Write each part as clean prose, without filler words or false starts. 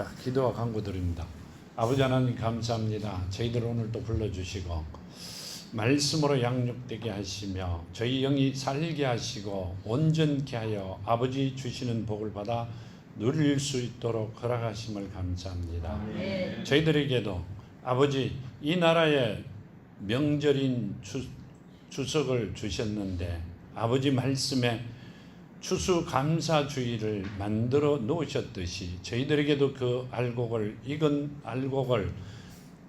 자, 기도와 간구드립니다. 아버지 하나님 감사합니다. 저희들 오늘 또 불러주시고 말씀으로 양육되게 하시며 저희 영이 살게 하시고 온전케 하여 아버지 주시는 복을 받아 누릴 수 있도록 허락하심을 감사합니다. 아멘. 저희들에게도 아버지 이 나라의 명절인 추석을 주셨는데 아버지 말씀에 추수감사주의를 만들어 놓으셨듯이 저희들에게도 그 익은 알곡을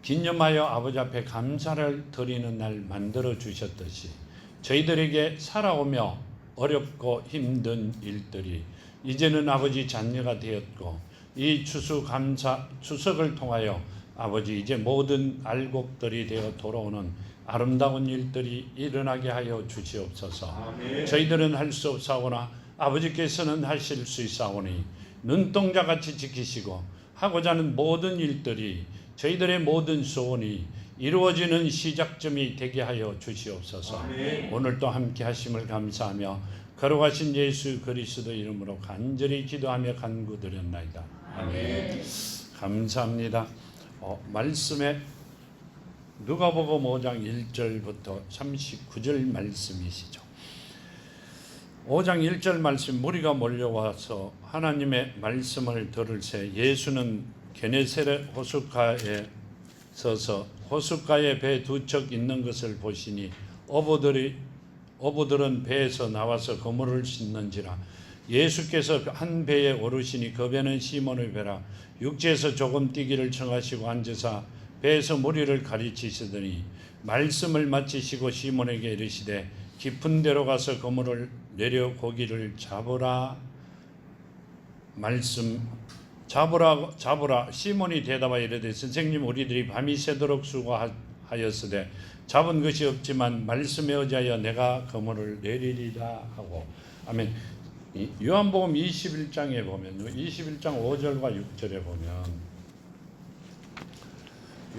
기념하여 아버지 앞에 감사를 드리는 날 만들어 주셨듯이 저희들에게 살아오며 어렵고 힘든 일들이 이제는 아버지 잔여가 되었고 이 추석을 통하여 아버지 이제 모든 알곡들이 되어 돌아오는 아름다운 일들이 일어나게 하여 주시옵소서. 아멘. 저희들은 할 수 없사오나 아버지께서는 하실 수 있사오니 눈동자같이 지키시고 하고자 하는 모든 일들이 저희들의 모든 소원이 이루어지는 시작점이 되게 하여 주시옵소서. 아멘. 오늘도 함께 하심을 감사하며 거룩하신 예수 그리스도 이름으로 간절히 기도하며 간구드렸나이다. 아멘. 감사합니다. 말씀에 누가복음 5장 1절부터 39절 말씀이시죠. 5장 1절 말씀, 무리가 몰려와서 하나님의 말씀을 들을새 예수는 게네사렛 호숫가에 서서 호숫가에 배 두 척 있는 것을 보시니 어부들은 배에서 나와서 그물을 씻는지라. 예수께서 한 배에 오르시니 그 배는 시몬의 배라. 육지에서 조금 뛰기를 청하시고 앉으사 배에서 무리를 가르치시더니 말씀을 마치시고 시몬에게 이르시되 깊은 데로 가서 그물을 내려 고기를 잡으라. 잡으라. 시몬이 대답하여 이르되 선생님, 우리들이 밤이 새도록 수고하였으되 잡은 것이 없지만 말씀에 의지하여 내가 그물을 내리리라 하고. 아멘. 요한복음 21장에 보면요, 21장 5절과 6절에 보면,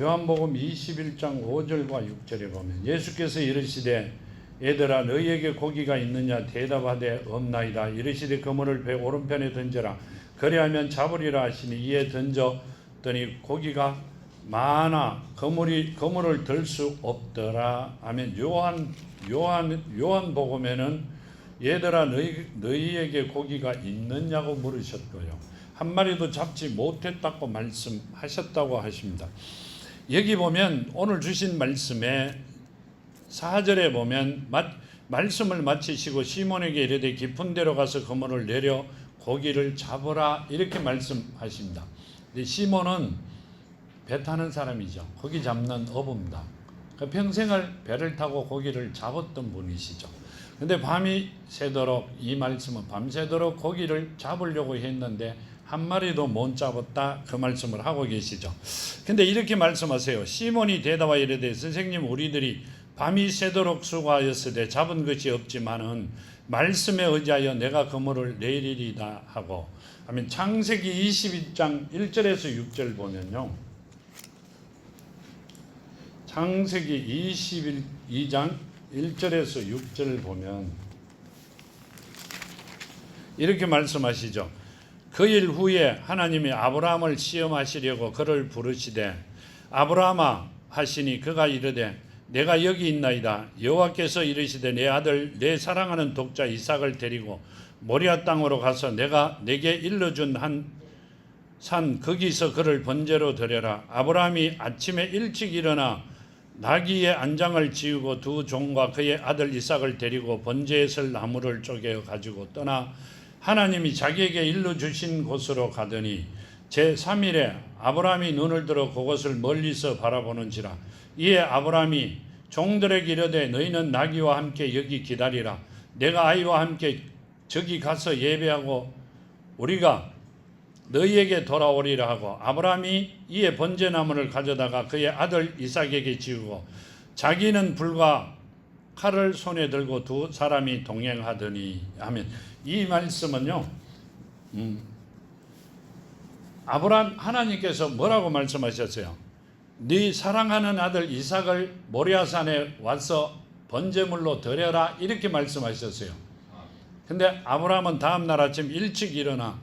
요한복음 21장 5절과 6절에 보면 예수께서 이르시되 얘들아 너희에게 고기가 있느냐 대답하되 없나이다. 이르시되 그물을 배 오른편에 던져라. 그리하면 잡으리라 하시니 이에 던졌더니 고기가 많아 그물을 들 수 없더라. 아멘. 요한복음에는 얘들아 너희에게 고기가 있느냐고 물으셨고요, 한 마리도 잡지 못했다고 말씀하셨다고 하십니다. 여기 보면 오늘 주신 말씀에 4절에 보면 말씀을 마치시고 시몬에게 이르되 깊은 데로 가서 그물을 내려 고기를 잡으라 이렇게 말씀하십니다. 근데 시몬은 배 타는 사람이죠. 고기 잡는 어부입니다. 평생을 배를 타고 고기를 잡았던 분이시죠. 근데 밤이 새도록, 이 말씀은 밤새도록 고기를 잡으려고 했는데 한 마리도 못 잡았다, 그 말씀을 하고 계시죠. 근데 이렇게 말씀하세요. 시몬이 대답하여 이르되 선생님, 우리들이 밤이 새도록 수고하였으되 잡은 것이 없지만은 말씀에 의지하여 내가 그물을 내리리다 하고. 아멘. 창세기 22장 1절에서 6절 보면요, 창세기 22장 1절에서 6절 보면 이렇게 말씀하시죠. 그 일 후에 하나님이 아브라함을 시험하시려고 그를 부르시되 아브라함아 하시니 그가 이르되 내가 여기 있나이다. 여호와께서 이르시되 내 아들 내 사랑하는 독자 이삭을 데리고 모리아 땅으로 가서 내가 내게 일러준 한 산 거기서 그를 번제로 드려라. 아브라함이 아침에 일찍 일어나 나귀의 안장을 지우고 두 종과 그의 아들 이삭을 데리고 번제에 쓸 나무를 쪼개 가지고 떠나 하나님이 자기에게 일러주신 곳으로 가더니 제3일에 아브라함이 눈을 들어 그곳을 멀리서 바라보는지라. 이에 아브라함이 종들에게 이르되 너희는 나귀와 함께 여기 기다리라. 내가 아이와 함께 저기 가서 예배하고 우리가 너희에게 돌아오리라 하고. 아브라함이 이에 번제나무를 가져다가 그의 아들 이삭에게 지우고 자기는 불과 칼을 손에 들고 두 사람이 동행하더니. 아멘. 이 말씀은요, 아브라함 하나님께서 뭐라고 말씀하셨어요? 네 사랑하는 아들 이삭을 모리아산에 와서 번제물로 드려라 이렇게 말씀하셨어요. 근데 아브라함은 다음 날 아침 일찍 일어나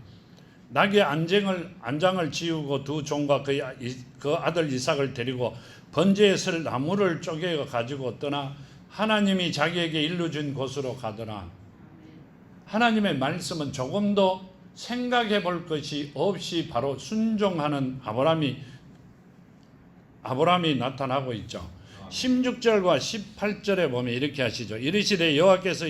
낙의 안장을 지우고 두 종과 그 아들 이삭을 데리고 번제에 쓸 나무를 쪼개 가지고 떠나 하나님이 자기에게 일러준 곳으로 가더라. 하나님의 말씀은 조금도 생각해 볼 것이 없이 바로 순종하는 아브라함이 나타나고 있죠. 16절과 18절에 보면 이렇게 하시죠. 이르시되 여호와께서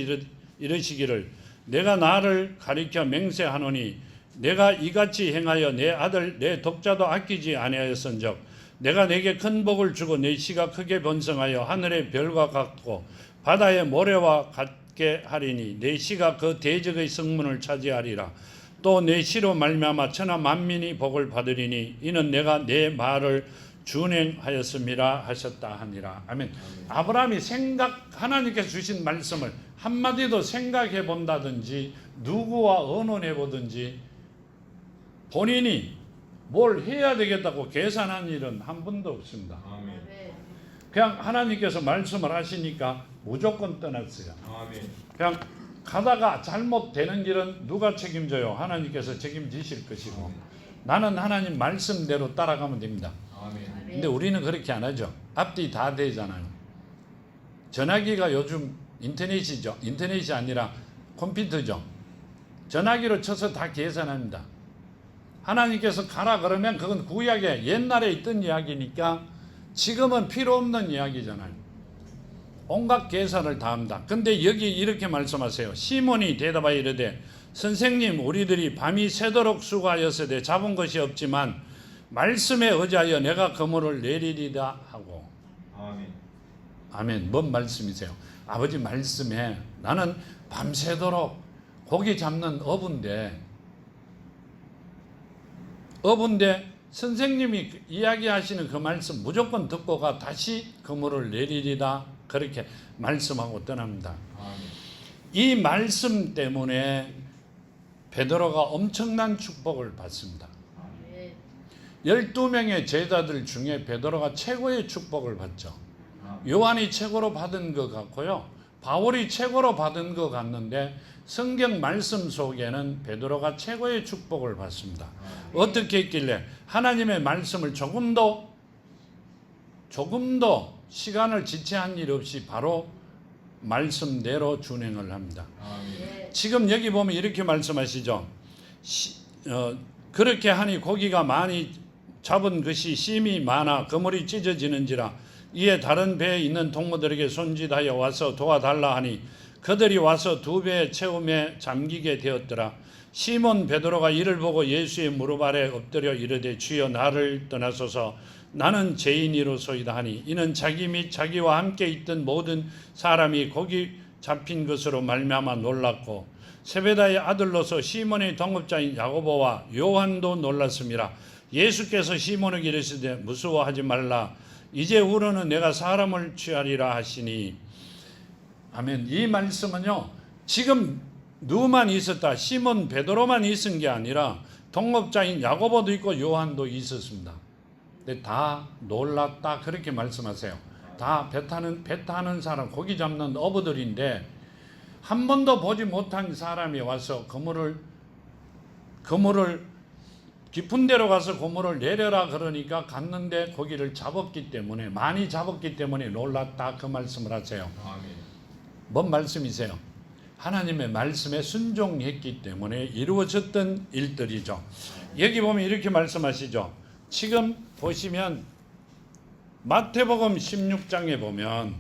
이르시기를 내가 나를 가리켜 맹세하노니 내가 이같이 행하여 내 아들 내 독자도 아끼지 아니하였은즉 내가 내게 큰 복을 주고 내 씨가 크게 번성하여 하늘의 별과 같고 바다의 모래와 같게 하리니 내 씨가 그 대적의 성문을 차지하리라. 또 내 씨로 말미암아 천하 만민이 복을 받으리니 이는 내가 내 말을 준행하였음이라 하셨다 하니라. 아멘. 아브라함이 하나님께서 주신 말씀을 한마디도 생각해 본다든지 누구와 언론해 보든지 본인이 뭘 해야 되겠다고 계산한 일은 한 번도 없습니다. 아멘. 그냥 하나님께서 말씀을 하시니까 무조건 떠났어요. 아멘. 그냥 가다가 잘못되는 일은 누가 책임져요? 하나님께서 책임지실 것이고 나는 하나님 말씀대로 따라가면 됩니다. 아멘. 근데 우리는 그렇게 안 하죠. 앞뒤 다 되잖아요. 전화기가 요즘 인터넷이죠. 인터넷이 아니라 컴퓨터죠. 전화기로 쳐서 다 계산합니다. 하나님께서 가라 그러면 그건 구약에 옛날에 있던 이야기니까 지금은 필요 없는 이야기잖아요. 온갖 계산을 다 합니다. 근데 여기 이렇게 말씀하세요. 시몬이 대답하여 이르되 선생님 우리들이 밤이 새도록 수고하였으되 잡은 것이 없지만 말씀에 의지하여 내가 그물을 내리리다 하고. 아멘. 아멘. 뭔 말씀이세요? 아버지 말씀에 나는 밤새도록 고기 잡는 어부인데 선생님이 이야기하시는 그 말씀 무조건 듣고 가 다시 그물을 내리리다 그렇게 말씀하고 떠납니다. 아멘. 이 말씀 때문에 베드로가 엄청난 축복을 받습니다. 12명의 제자들 중에 베드로가 최고의 축복을 받죠. 요한이 최고로 받은 것 같고요. 바울이 최고로 받은 것 같는데 성경 말씀 속에는 베드로가 최고의 축복을 받습니다. 어떻게 했길래 하나님의 말씀을 조금도 시간을 지체한 일 없이 바로 말씀대로 준행을 합니다. 지금 여기 보면 이렇게 말씀하시죠. 그렇게 하니 고기가 많이 잡은 것이 심이 많아 그물이 찢어지는지라 이에 다른 배에 있는 동무들에게 손짓하여 와서 도와달라 하니 그들이 와서 2배 채움에 잠기게 되었더라. 시몬 베드로가 이를 보고 예수의 무릎 아래 엎드려 이르되 주여 나를 떠나소서 나는 죄인이로소이다 하니 이는 자기 및 자기와 함께 있던 모든 사람이 고기 잡힌 것으로 말미암아 놀랐고 세베다의 아들로서 시몬의 동업자인 야고보와 요한도 놀랐음이라. 예수께서 시몬에게 이르시되 무서워하지 말라 이제 후로는 내가 사람을 취하리라 하시니. 아멘. 이 말씀은요 지금 누구만 있었다 시몬 베드로만 있은 게 아니라 동업자인 야고보도 있고 요한도 있었습니다. 근데 다 놀랐다 그렇게 말씀하세요. 다 배 타는 사람 고기 잡는 어부들인데 한 번도 보지 못한 사람이 와서 그물을 깊은 데로 가서 그물을 내려라 그러니까 갔는데 고기를 많이 잡았기 때문에 놀랐다 그 말씀을 하세요. 아멘. 뭔 말씀이세요? 하나님의 말씀에 순종했기 때문에 이루어졌던 일들이죠. 여기 보면 이렇게 말씀하시죠. 지금 보시면 마태복음 16장에 보면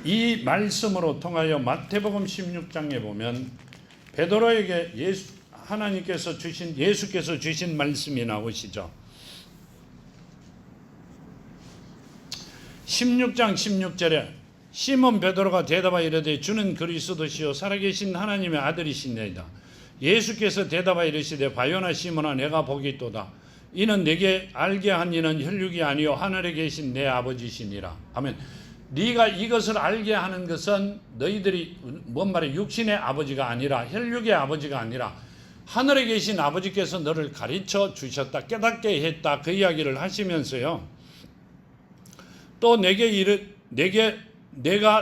이 말씀으로 통하여 마태복음 16장에 보면 베드로에게 예수께서 주신 말씀이 나오시죠. 16장 16절에 시몬 베드로가 대답하여 이르되 주는 그리스도시요 살아계신 하나님의 아들이시니이다. 예수께서 대답하여 이르시되 바요나 시몬아 내가 복이 있도다. 이는 내게 알게 한 이는 혈육이 아니요 하늘에 계신 내 아버지시니라. 아멘. 네가 이것을 알게 하는 것은 너희들이 뭔 말이에요? 육신의 아버지가 아니라 혈육의 아버지가 아니라 하늘에 계신 아버지께서 너를 가르쳐 주셨다. 깨닫게 했다. 그 이야기를 하시면서요. 또 내가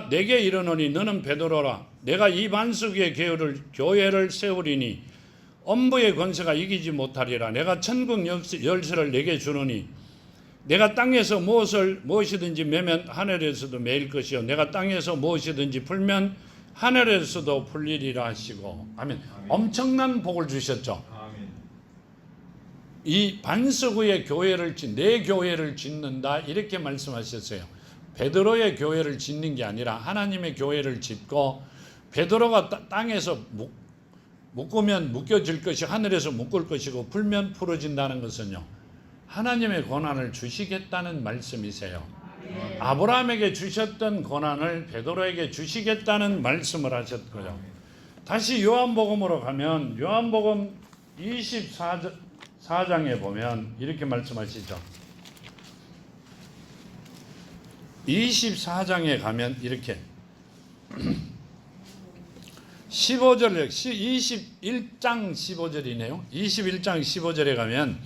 내게 이르노니 너는 베드로라. 내가 이 반석 위에 교회를 세우리니 엄부의 권세가 이기지 못하리라. 내가 천국 열쇠를 내게 주노니 내가 땅에서 무엇이든지 매면 하늘에서도 매일 것이요 내가 땅에서 무엇이든지 풀면 하늘에서도 풀리리라 하시고. 아멘. 엄청난 복을 주셨죠. 이 반석 위에 교회를 내 교회를 짓는다 이렇게 말씀하셨어요. 베드로의 교회를 짓는 게 아니라 하나님의 교회를 짓고, 베드로가 땅에서 묶으면 묶여질 것이 하늘에서 묶을 것이고 풀면 풀어진다는 것은요, 하나님의 고난을 주시겠다는 말씀이세요. 아브라함에게 주셨던 고난을 베드로에게 주시겠다는 말씀을 하셨고요. 다시 요한복음으로 가면 요한복음 24장에 보면 이렇게 말씀하시죠. 24장에 가면 이렇게 15절 21장 15절이네요. 21장 15절에 가면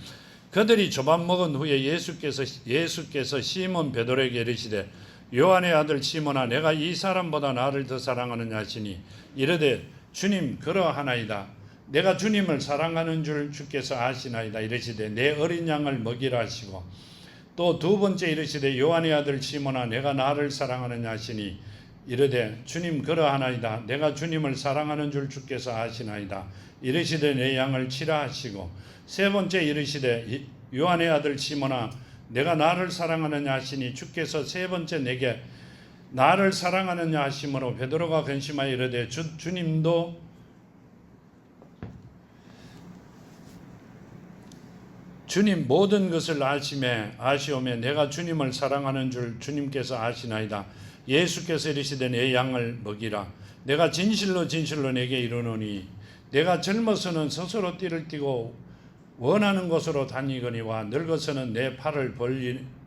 그들이 조밥 먹은 후에 예수께서 시몬 베드로에게 이르시되 요한의 아들 시몬아 내가 이 사람보다 나를 더 사랑하느냐 하시니 이르되 주님 그러하나이다. 내가 주님을 사랑하는 줄 주께서 아시나이다. 이르시되 내 어린 양을 먹이라 하시고, 또 두 번째 이르시되 요한의 아들 시몬아 내가 나를 사랑하느냐 하시니 이르되 주님 그러하나이다. 내가 주님을 사랑하는 줄 주께서 아시나이다. 이르시되 내 양을 치라 하시고, 세 번째 이르시되 요한의 아들 시몬아 내가 나를 사랑하느냐 하시니 주께서 세 번째 내게 나를 사랑하느냐 하심으로 베드로가 근심하여 이르되 주님도 주님 모든 것을 아시오매 내가 주님을 사랑하는 줄 주님께서 아시나이다. 예수께서 이르시되 내 양을 먹이라. 내가 진실로 진실로 내게 이르노니 내가 젊어서는 스스로 띠를 띠고 원하는 곳으로 다니거니와 늙어서는 내 팔을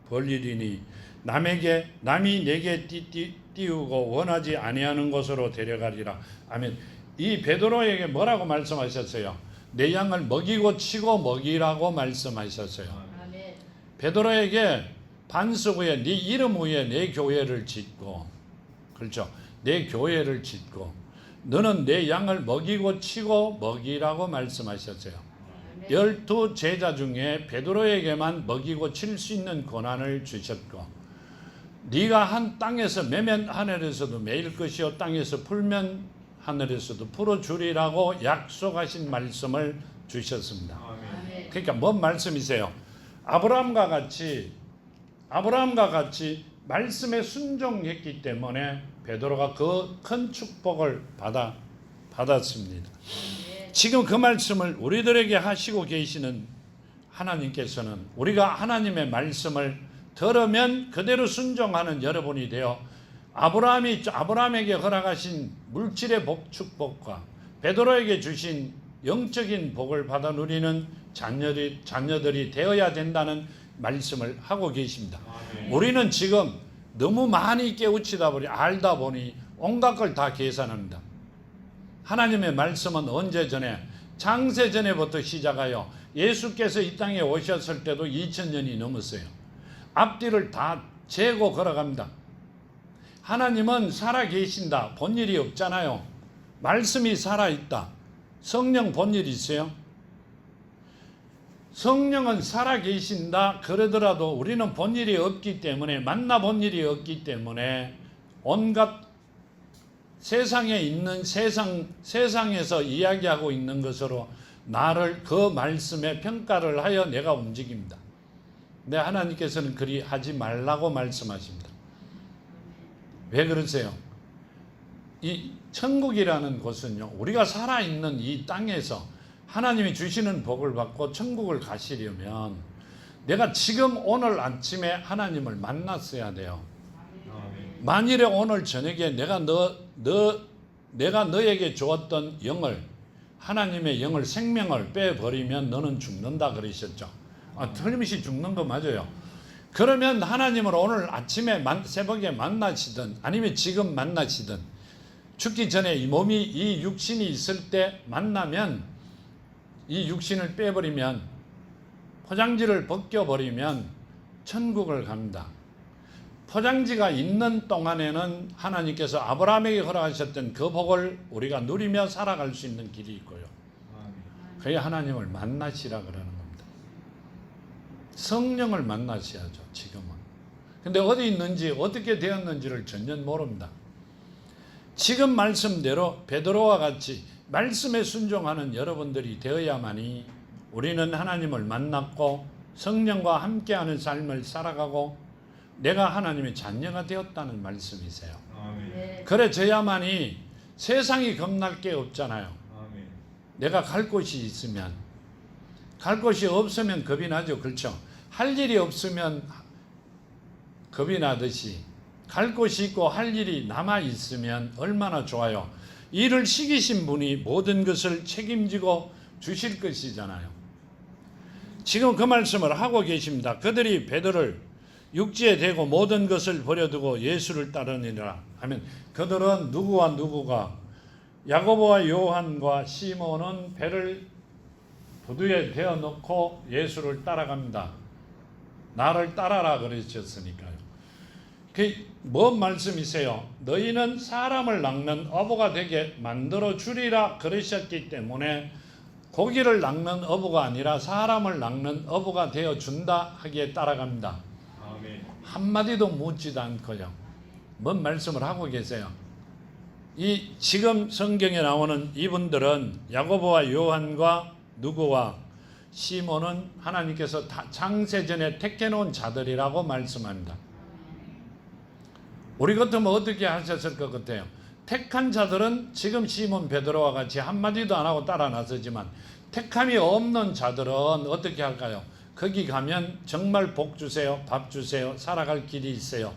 벌리리니 남이 내게 띄우고 원하지 아니하는 곳으로 데려가리라. 아멘. 이 베드로에게 뭐라고 말씀하셨어요? 내 양을 먹이고 치고 먹이라고 말씀하셨어요. 아멘. 베드로에게 반석 위에 네 이름 위에 내 교회를 짓고, 그렇죠? 내 교회를 짓고 너는 내 양을 먹이고 치고 먹이라고 말씀하셨어요. 12 제자 중에 베드로에게만 먹이고 칠 수 있는 권한을 주셨고, 네가 한 땅에서 매면 하늘에서도 매일 것이요 땅에서 풀면 하늘에서도 풀어주리라고 약속하신 말씀을 주셨습니다. 그러니까 뭔 말씀이세요? 아브라함과 같이 말씀에 순종했기 때문에 베드로가 그 큰 축복을 받았습니다. 지금 그 말씀을 우리들에게 하시고 계시는 하나님께서는 우리가 하나님의 말씀을 들으면 그대로 순종하는 여러분이 되어 아브라함에게 허락하신 물질의 축복과 베드로에게 주신 영적인 복을 받아 누리는 자녀들이 되어야 된다는 말씀을 하고 계십니다. 우리는 지금 너무 많이 깨우치다 보니 알다 보니 온갖 걸 다 계산합니다. 하나님의 말씀은 언제 전에 창세 전에부터 시작하여 예수께서 이 땅에 오셨을 때도 2000년이 넘었어요. 앞뒤를 다 재고 걸어갑니다. 하나님은 살아계신다. 본일이 없잖아요. 말씀이 살아있다. 성령 본일이 있어요? 성령은 살아계신다 그러더라도 우리는 본일이 없기 때문에, 만나본 일이 없기 때문에 온갖 세상에 있는 세상에서 이야기하고 있는 것으로 나를 그 말씀에 평가를 하여 내가 움직입니다. 근데 하나님께서는 그리 하지 말라고 말씀하십니다. 왜 그러세요? 이 천국이라는 곳은요, 우리가 살아있는 이 땅에서 하나님이 주시는 복을 받고 천국을 가시려면 내가 지금 오늘 아침에 하나님을 만났어야 돼요. 만일에 오늘 저녁에 내가 너에게 주었던 영을, 하나님의 영을, 생명을 빼버리면 너는 죽는다 그러셨죠. 틀림없이 죽는 거 맞아요. 그러면 하나님을 오늘 아침에 새벽에 만나시든 아니면 지금 만나시든 죽기 전에 이 몸이, 이 육신이 있을 때 만나면, 이 육신을 빼버리면, 포장지를 벗겨버리면 천국을 갑니다. 포장지가 있는 동안에는 하나님께서 아브라함에게 허락하셨던 그 복을 우리가 누리며 살아갈 수 있는 길이 있고요. 그게 하나님을 만나시라 그러는 겁니다. 성령을 만나셔야죠, 지금은. 근데 어디 있는지 어떻게 되었는지를 전혀 모릅니다. 지금 말씀대로 베드로와 같이 말씀에 순종하는 여러분들이 되어야만이 우리는 하나님을 만났고 성령과 함께하는 삶을 살아가고 내가 하나님의 자녀가 되었다는 말씀이세요. 아멘. 그래져야만이 세상이 겁날 게 없잖아요. 아멘. 내가 갈 곳이 있으면. 갈 곳이 없으면 겁이 나죠. 그렇죠? 할 일이 없으면 겁이 나듯이 갈 곳이 있고 할 일이 남아 있으면 얼마나 좋아요. 일을 시키신 분이 모든 것을 책임지고 주실 것이잖아요. 지금 그 말씀을 하고 계십니다. 그들이 베드로를 육지에 대고 모든 것을 버려두고 예수를 따르니라 하면 그들은 누구와 누구가 야고보와 요한과 시몬은 배를 부두에 대어 놓고 예수를 따라갑니다. 나를 따라라 그러셨으니까요. 뭔 말씀이세요? 너희는 사람을 낚는 어부가 되게 만들어 주리라 그러셨기 때문에 고기를 낚는 어부가 아니라 사람을 낚는 어부가 되어 준다 하기에 따라갑니다. 아멘. 한마디도 묻지도 않고요. 뭔 말씀을 하고 계세요? 이 지금 성경에 나오는 이분들은 야고보와 요한과 누구와 시몬은 하나님께서 창세전에 택해놓은 자들이라고 말씀합니다. 우리 같으면 어떻게 하셨을 것 같아요? 택한 자들은 지금 시몬 베드로와 같이 한마디도 안 하고 따라 나서지만 택함이 없는 자들은 어떻게 할까요? 거기 가면 정말 복 주세요, 밥 주세요, 살아갈 길이 있어요.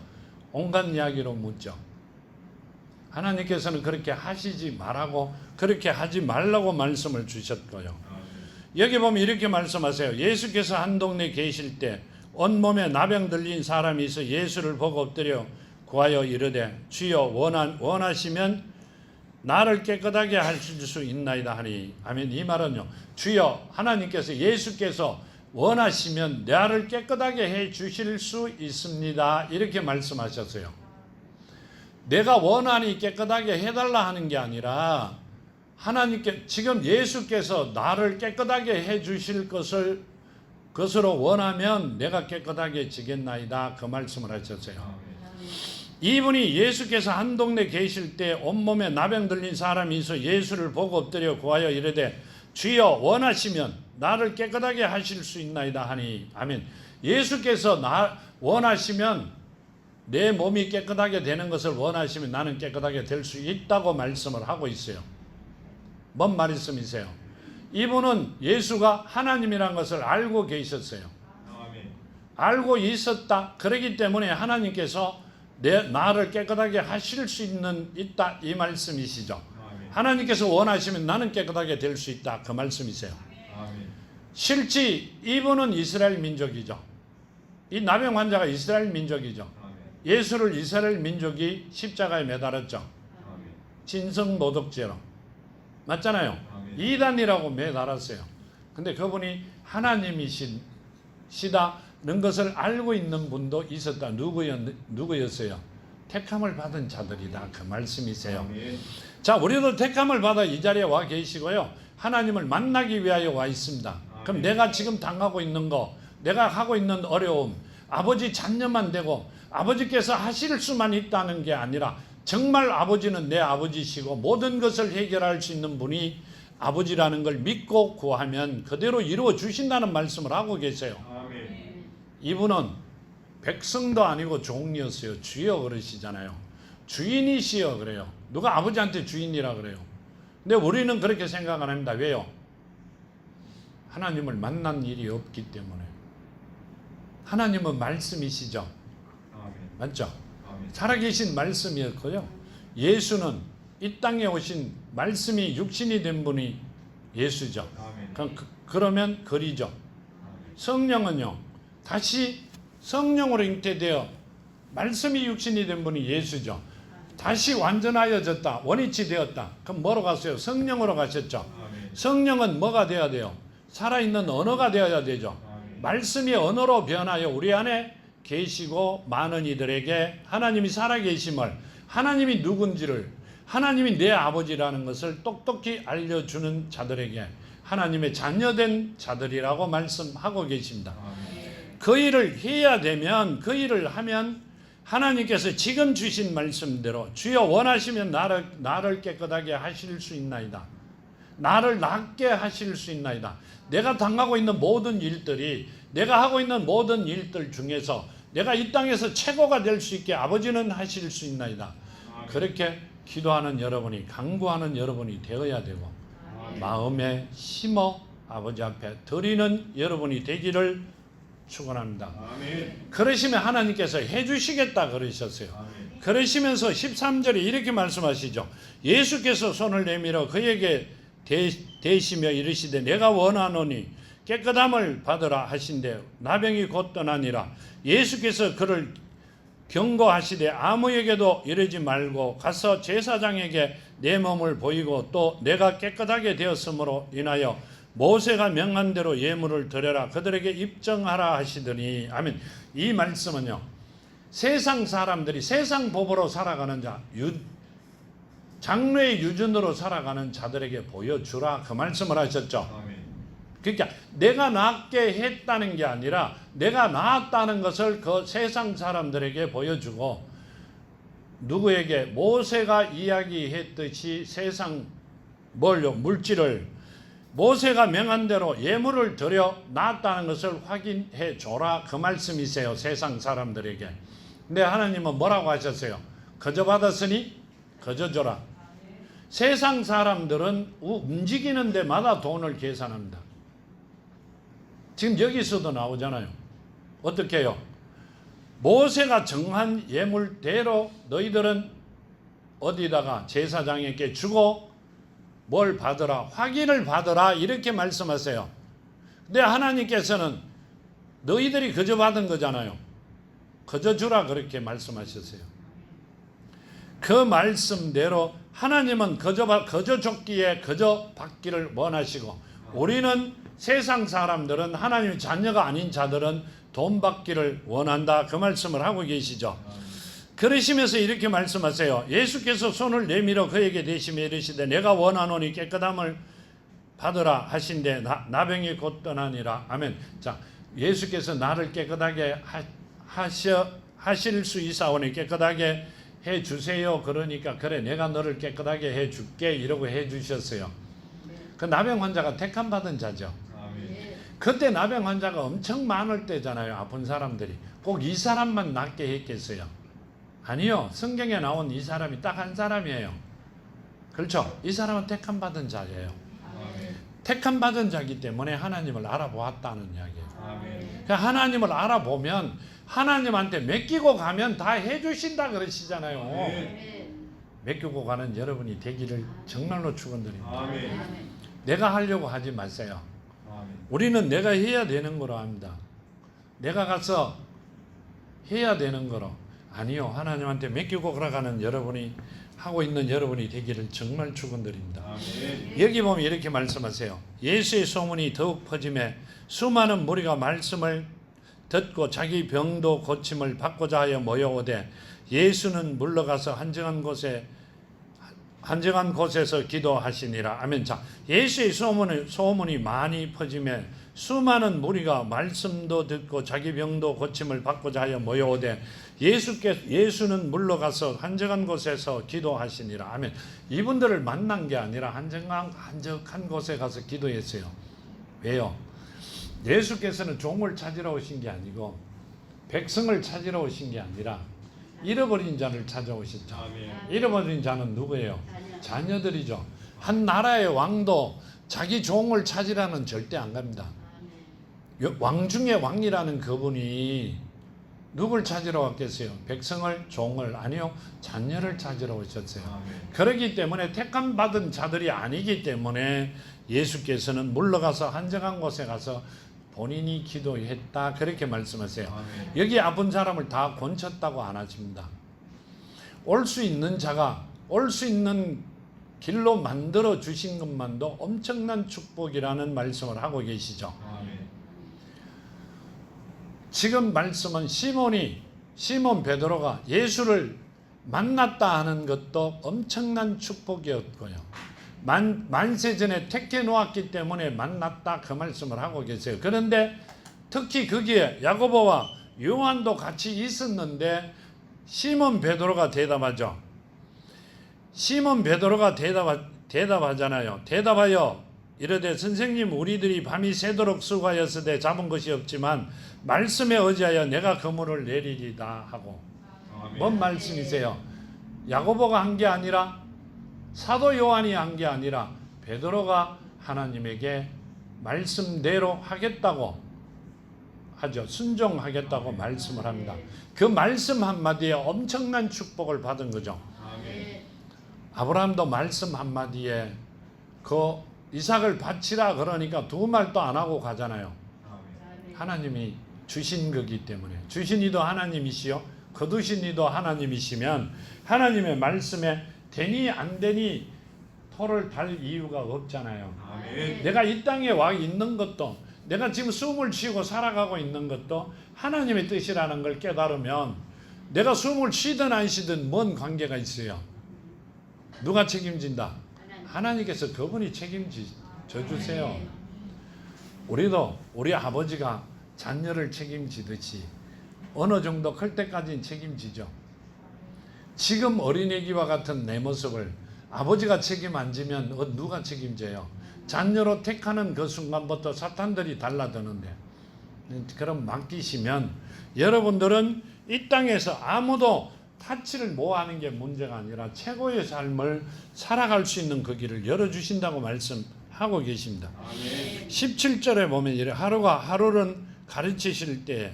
온갖 이야기로 묻죠. 하나님께서는 그렇게 하시지 말라고, 그렇게 하지 말라고 말씀을 주셨고요. 여기 보면 이렇게 말씀하세요. 예수께서 한 동네에 계실 때 온몸에 나병 들린 사람이 있어 예수를 보고 엎드려 구하여 이르되 주여 원하시면 나를 깨끗하게 하실 수 있나이다 하니. 아멘. 이 말은요, 주여 하나님께서 예수께서 원하시면 나를 깨끗하게 해 주실 수 있습니다 이렇게 말씀하셨어요. 내가 원하니 깨끗하게 해달라 하는 게 아니라 하나님께 지금 예수께서 나를 깨끗하게 해 주실 것으로 원하면 내가 깨끗하게 지겠나이다 그 말씀을 하셨어요. 이분이 예수께서 한 동네 계실 때 온몸에 나병 들린 사람이 있어 예수를 보고 엎드려 구하여 이르되 주여 원하시면 나를 깨끗하게 하실 수 있나이다 하니. 아멘. 예수께서 나 원하시면 내 몸이 깨끗하게 되는 것을 원하시면 나는 깨끗하게 될 수 있다고 말씀을 하고 있어요. 뭔 말씀이세요? 이분은 예수가 하나님이라는 것을 알고 계셨어요. 알고 있었다. 그렇기 때문에 하나님께서 나를 깨끗하게 하실 수 있다 이 말씀이시죠. 하나님께서 원하시면 나는 깨끗하게 될 수 있다 그 말씀이세요. 실제 이분은 이스라엘 민족이죠. 이 나병 환자가 이스라엘 민족이죠. 예수를 이스라엘 민족이 십자가에 매달았죠. 진성 노덕죄로 맞잖아요. 이단이라고 매달았어요. 근데 그분이 하나님이시다는 것을 알고 있는 분도 있었다. 누구였어요? 택함을 받은 자들이다 그 말씀이세요. 자, 우리도 택함을 받아 이 자리에 와 계시고요, 하나님을 만나기 위하여 와 있습니다. 그럼 내가 지금 당하고 있는 거, 내가 하고 있는 어려움, 아버지 자녀만 되고 아버지께서 하실 수만 있다는 게 아니라 정말 아버지는 내 아버지시고 모든 것을 해결할 수 있는 분이 아버지라는 걸 믿고 구하면 그대로 이루어 주신다는 말씀을 하고 계세요. 이분은 백성도 아니고 종이었어요. 주여 그러시잖아요. 주인이시여 그래요. 누가 아버지한테 주인이라 그래요. 근데 우리는 그렇게 생각 안 합니다. 왜요? 하나님을 만난 일이 없기 때문에. 하나님은 말씀이시죠. 맞죠? 살아계신 말씀이었고요, 예수는 이 땅에 오신 말씀이 육신이 된 분이 예수죠. 그러면 거리죠. 성령은요, 다시 성령으로 잉태되어 말씀이 육신이 된 분이 예수죠. 다시 완전하여졌다, 원위치 되었다. 그럼 뭐로 갔어요? 성령으로 가셨죠. 성령은 뭐가 되어야 돼요? 살아있는 언어가 되어야 되죠. 말씀이 언어로 변하여 우리 안에 계시고 많은 이들에게 하나님이 살아계심을, 하나님이 누군지를, 하나님이 내 아버지라는 것을 똑똑히 알려주는 자들에게 하나님의 자녀된 자들이라고 말씀하고 계십니다. 그 일을 해야 되면, 그 일을 하면 하나님께서 지금 주신 말씀대로 주여 원하시면 나를 깨끗하게 하실 수 있나이다. 나를 낫게 하실 수 있나이다. 내가 당하고 있는 모든 일들이, 내가 하고 있는 모든 일들 중에서 내가 이 땅에서 최고가 될 수 있게 아버지는 하실 수 있나이다. 그렇게 기도하는 여러분이, 간구하는 여러분이 되어야 되고, 마음에 심어 아버지 앞에 드리는 여러분이 되기를 축원합니다. 그러시면 하나님께서 해주시겠다 그러셨어요. 그러시면서 13절에 이렇게 말씀하시죠. 예수께서 손을 내밀어 그에게 대시며 이르시되 내가 원하노니 깨끗함을 받으라 하신대 나병이 곧 떠나니라. 예수께서 그를 경고하시되 아무에게도 이르지 말고 가서 제사장에게 내 몸을 보이고 또 내가 깨끗하게 되었으므로 인하여 모세가 명한 대로 예물을 드려라 그들에게 입증하라 하시더니. 아멘. 이 말씀은요, 세상 사람들이 세상 법으로 살아가는 자, 장래의 유전으로 살아가는 자들에게 보여주라 그 말씀을 하셨죠. 그러니까 내가 낫게 했다는 게 아니라 내가 나았다는 것을 그 세상 사람들에게 보여주고, 누구에게? 모세가 이야기했듯이 세상 물질을 모세가 명한 대로 예물을 드려 나았다는 것을 확인해 줘라 그 말씀이세요, 세상 사람들에게. 근데 하나님은 뭐라고 하셨어요? 거저 받았으니 거저 줘라. 세상 사람들은 움직이는 데마다 돈을 계산합니다. 지금 여기서도 나오잖아요. 어떻게 해요? 모세가 정한 예물대로 너희들은 어디다가 제사장에게 주고 뭘 받으라, 확인을 받으라 이렇게 말씀하세요. 근데 하나님께서는 너희들이 거저 받은 거잖아요. 거저 주라 그렇게 말씀하셨어요. 그 말씀대로 하나님은 거저 줬기에 거저 받기를 원하시고, 우리는 세상 사람들은, 하나님의 자녀가 아닌 자들은 돈 받기를 원한다 그 말씀을 하고 계시죠. 그러시면서 이렇게 말씀하세요. 예수께서 손을 내밀어 그에게 대시며 이르시되 내가 원하노니 깨끗함을 받으라 하신대 나병이 곧 떠나니라. 아멘. 자, 예수께서 나를 깨끗하게 하실 수 있사오니 깨끗하게 해 주세요. 그러니까 그래 내가 너를 깨끗하게 해 줄게 이러고 해 주셨어요. 그 나병 환자가 택함 받은 자죠. 그때 나병 환자가 엄청 많을 때잖아요. 아픈 사람들이 꼭 이 사람만 낫게 했겠어요? 아니요. 성경에 나온 이 사람이 딱 한 사람이에요. 그렇죠? 이 사람은 택함 받은 자예요. 택함 받은 자이기 때문에 하나님을 알아보았다는 이야기예요. 그러니까 하나님을 알아보면 하나님한테 맡기고 가면 다 해주신다 그러시잖아요. 맡기고 가는 여러분이 되기를 정말로 축원드립니다. 내가 하려고 하지 마세요. 우리는 내가 해야 되는 거로 합니다. 내가 가서 해야 되는 거로. 아니요. 하나님한테 맡기고 걸어가는 여러분이, 하고 있는 여러분이 되기를 정말 축원드립니다. 여기 보면 이렇게 말씀하세요. 예수의 소문이 더욱 퍼짐에 수많은 무리가 말씀을 듣고 자기 병도 고침을 받고자 하여 모여오되 예수는 물러가서 한정한 곳에서 기도하시니라. 아멘. 자, 예수의 소문이 많이 퍼짐에 수많은 무리가 말씀도 듣고 자기 병도 고침을 받고자 하여 모여오되 예수는 물러가서 한적한 곳에서 기도하시니라. 아멘. 이분들을 만난 게 아니라 한적한 곳에 가서 기도했어요. 왜요? 예수께서는 종을 찾으러 오신 게 아니고 백성을 찾으러 오신 게 아니라 잃어버린 자를 찾아오셨죠. 잃어버린 자는 누구예요? 자녀들이죠. 한 나라의 왕도 자기 종을 찾으라는 절대 안 갑니다. 왕 중에 왕이라는 그분이 누굴 찾으러 왔겠어요? 백성을, 종을? 아니요. 자녀를 찾으러 오셨어요. 그렇기 때문에 택함 받은 자들이 아니기 때문에 예수께서는 물러가서 한적한 곳에 가서 본인이 기도했다 그렇게 말씀하세요. 여기 아픈 사람을 다 고쳤다고 안 하십니다. 올 수 있는 자가 올 수 있는 길로 만들어 주신 것만도 엄청난 축복이라는 말씀을 하고 계시죠. 지금 말씀은 시몬 베드로가 예수를 만났다 하는 것도 엄청난 축복이었고요. 만세 전에 택해 놓았기 때문에 만났다 그 말씀을 하고 계세요. 그런데 특히 거기에 야고보와 요한도 같이 있었는데 시몬 베드로가 대답하죠. 시몬 베드로가 대답하잖아요. 대답하여 이르되 선생님, 우리들이 밤이 새도록 수고하였으되 잡은 것이 없지만 말씀에 의지하여 내가 그물을 내리리다 하고. 뭔 말씀이세요? 야고보가 한 게 아니라, 사도 요한이 한 게 아니라 베드로가 하나님에게 말씀대로 하겠다고 하죠. 순종하겠다고 말씀을 합니다. 그 말씀 한마디에 엄청난 축복을 받은 거죠. 아브라함도 말씀 한마디에 그 이삭을 바치라 그러니까 두 말도 안 하고 가잖아요. 하나님이 주신 거기 때문에. 주신 이도 하나님이시요 거두신 이도 하나님이시면 하나님의 말씀에 되니 안 되니 토를 달 이유가 없잖아요. 내가 이 땅에 와 있는 것도, 내가 지금 숨을 쉬고 살아가고 있는 것도 하나님의 뜻이라는 걸 깨달으면 내가 숨을 쉬든 안 쉬든 뭔 관계가 있어요? 누가 책임진다? 하나님께서 그분이 책임져 주세요. 우리도 우리 아버지가 자녀를 책임지듯이 어느 정도 클 때까지는 책임지죠. 지금 어린애기와 같은 내 모습을 아버지가 책임 안 지면 누가 책임져요? 자녀로 택하는 그 순간부터 사탄들이 달라드는데, 그럼 맡기시면 여러분들은 이 땅에서 아무도 타치를 뭐 하는 게 문제가 아니라 최고의 삶을 살아갈 수 있는 그 길을 열어주신다고 말씀하고 계십니다. 17절에 보면 이래, 하루는 가르치실 때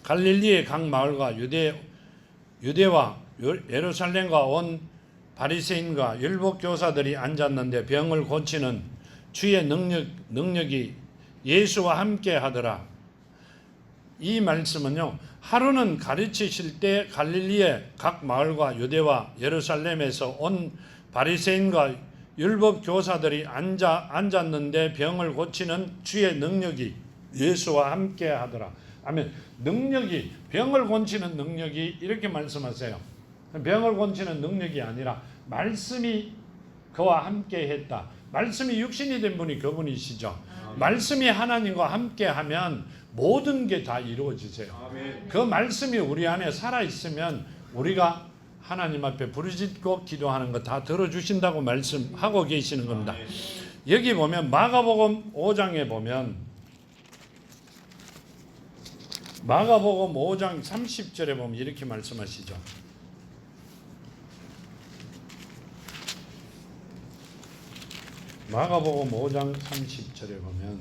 갈릴리의 각 마을과 유대와 예루살렘과 온 바리새인과 율법 교사들이 앉았는데 병을 고치는 주의 능력이 예수와 함께 하더라. 이 말씀은요, 하루는 가르치실 때 갈릴리의 각 마을과 유대와 예루살렘에서 온 바리새인과 율법 교사들이 앉았는데 병을 고치는 주의 능력이 예수와 함께 하더라. 아멘. 능력이, 병을 고치는 능력이, 이렇게 말씀하세요. 병을 고치는 능력이 아니라 말씀이 그와 함께 했다. 말씀이 육신이 된 분이 그분이시죠. 말씀이 하나님과 함께 하면 모든 게 다 이루어지세요. 그 말씀이 우리 안에 살아있으면 우리가 하나님 앞에 부르짖고 기도하는 거 다 들어주신다고 말씀하고 계시는 겁니다. 여기 보면 마가복음 5장에 보면 마가복음 5장 30절에 보면 이렇게 말씀하시죠. 마가복음 5장 30절에 보면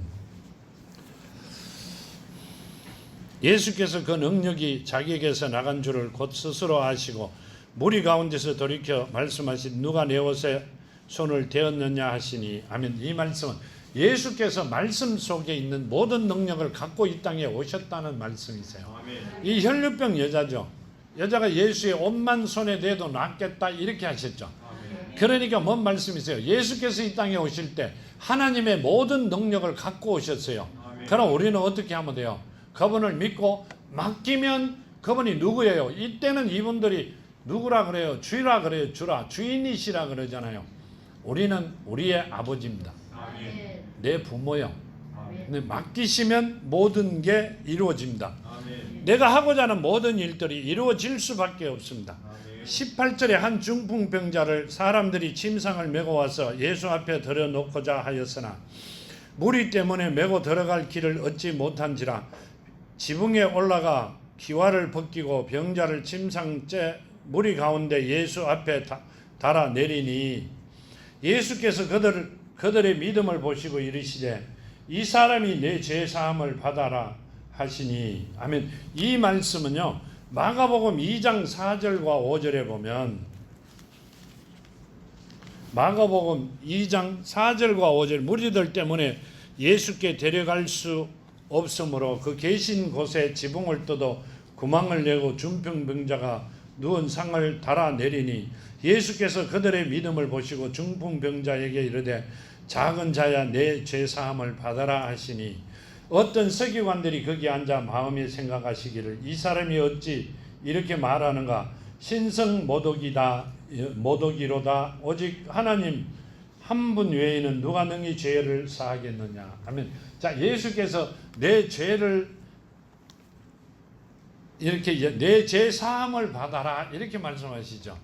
예수께서 그 능력이 자기에게서 나간 줄을 곧 스스로 아시고 무리 가운데서 돌이켜 말씀하신 누가 내 옷에 손을 대었느냐 하시니. 아멘. 이 말씀은 예수께서 말씀 속에 있는 모든 능력을 갖고 이 땅에 오셨다는 말씀이세요. 이 혈류병 여자죠. 여자가 예수의 옷만 손에 대도 낫겠다 이렇게 하셨죠. 그러니까 뭔 말씀이세요? 예수께서 이 땅에 오실 때 하나님의 모든 능력을 갖고 오셨어요. 그럼 우리는 어떻게 하면 돼요? 그분을 믿고 맡기면 그분이 누구예요? 이때는 이분들이 누구라 그래요? 주라 그래요. 주인이시라 그러잖아요. 우리는 우리의 아버지입니다. 내 부모요. 근데 맡기시면 모든 게 이루어집니다. 내가 하고자 하는 모든 일들이 이루어질 수밖에 없습니다. 18절에 한 중풍병자를 사람들이 침상을 메고 와서 예수 앞에 들여놓고자 하였으나 무리 때문에 메고 들어갈 길을 얻지 못한지라 지붕에 올라가 기와를 벗기고 병자를 침상째 무리 가운데 예수 앞에 달아 내리니 예수께서 그들의 믿음을 보시고 이르시되 이 사람이 내 죄 사함을 받아라 하시니. 아멘. 이 말씀은요, 마가복음 2장 4절과 5절에 보면 마가복음 2장 4절과 5절 무리들 때문에 예수께 데려갈 수 없으므로 그 계신 곳에 지붕을 뜯어 구멍을 내고 중풍병자가 누운 상을 달아 내리니 예수께서 그들의 믿음을 보시고 중풍병자에게 이르되 작은 자야 내 죄 사함을 받아라 하시니 어떤 서기관들이 거기 앉아 마음에 생각하시기를 이 사람이 어찌 이렇게 말하는가 신성 모독이로다 오직 하나님 한 분 외에는 누가 능히 죄를 사하겠느냐. 아멘. 자, 예수께서 내 죄를 이렇게 내 죄 사함을 받아라 이렇게 말씀하시죠.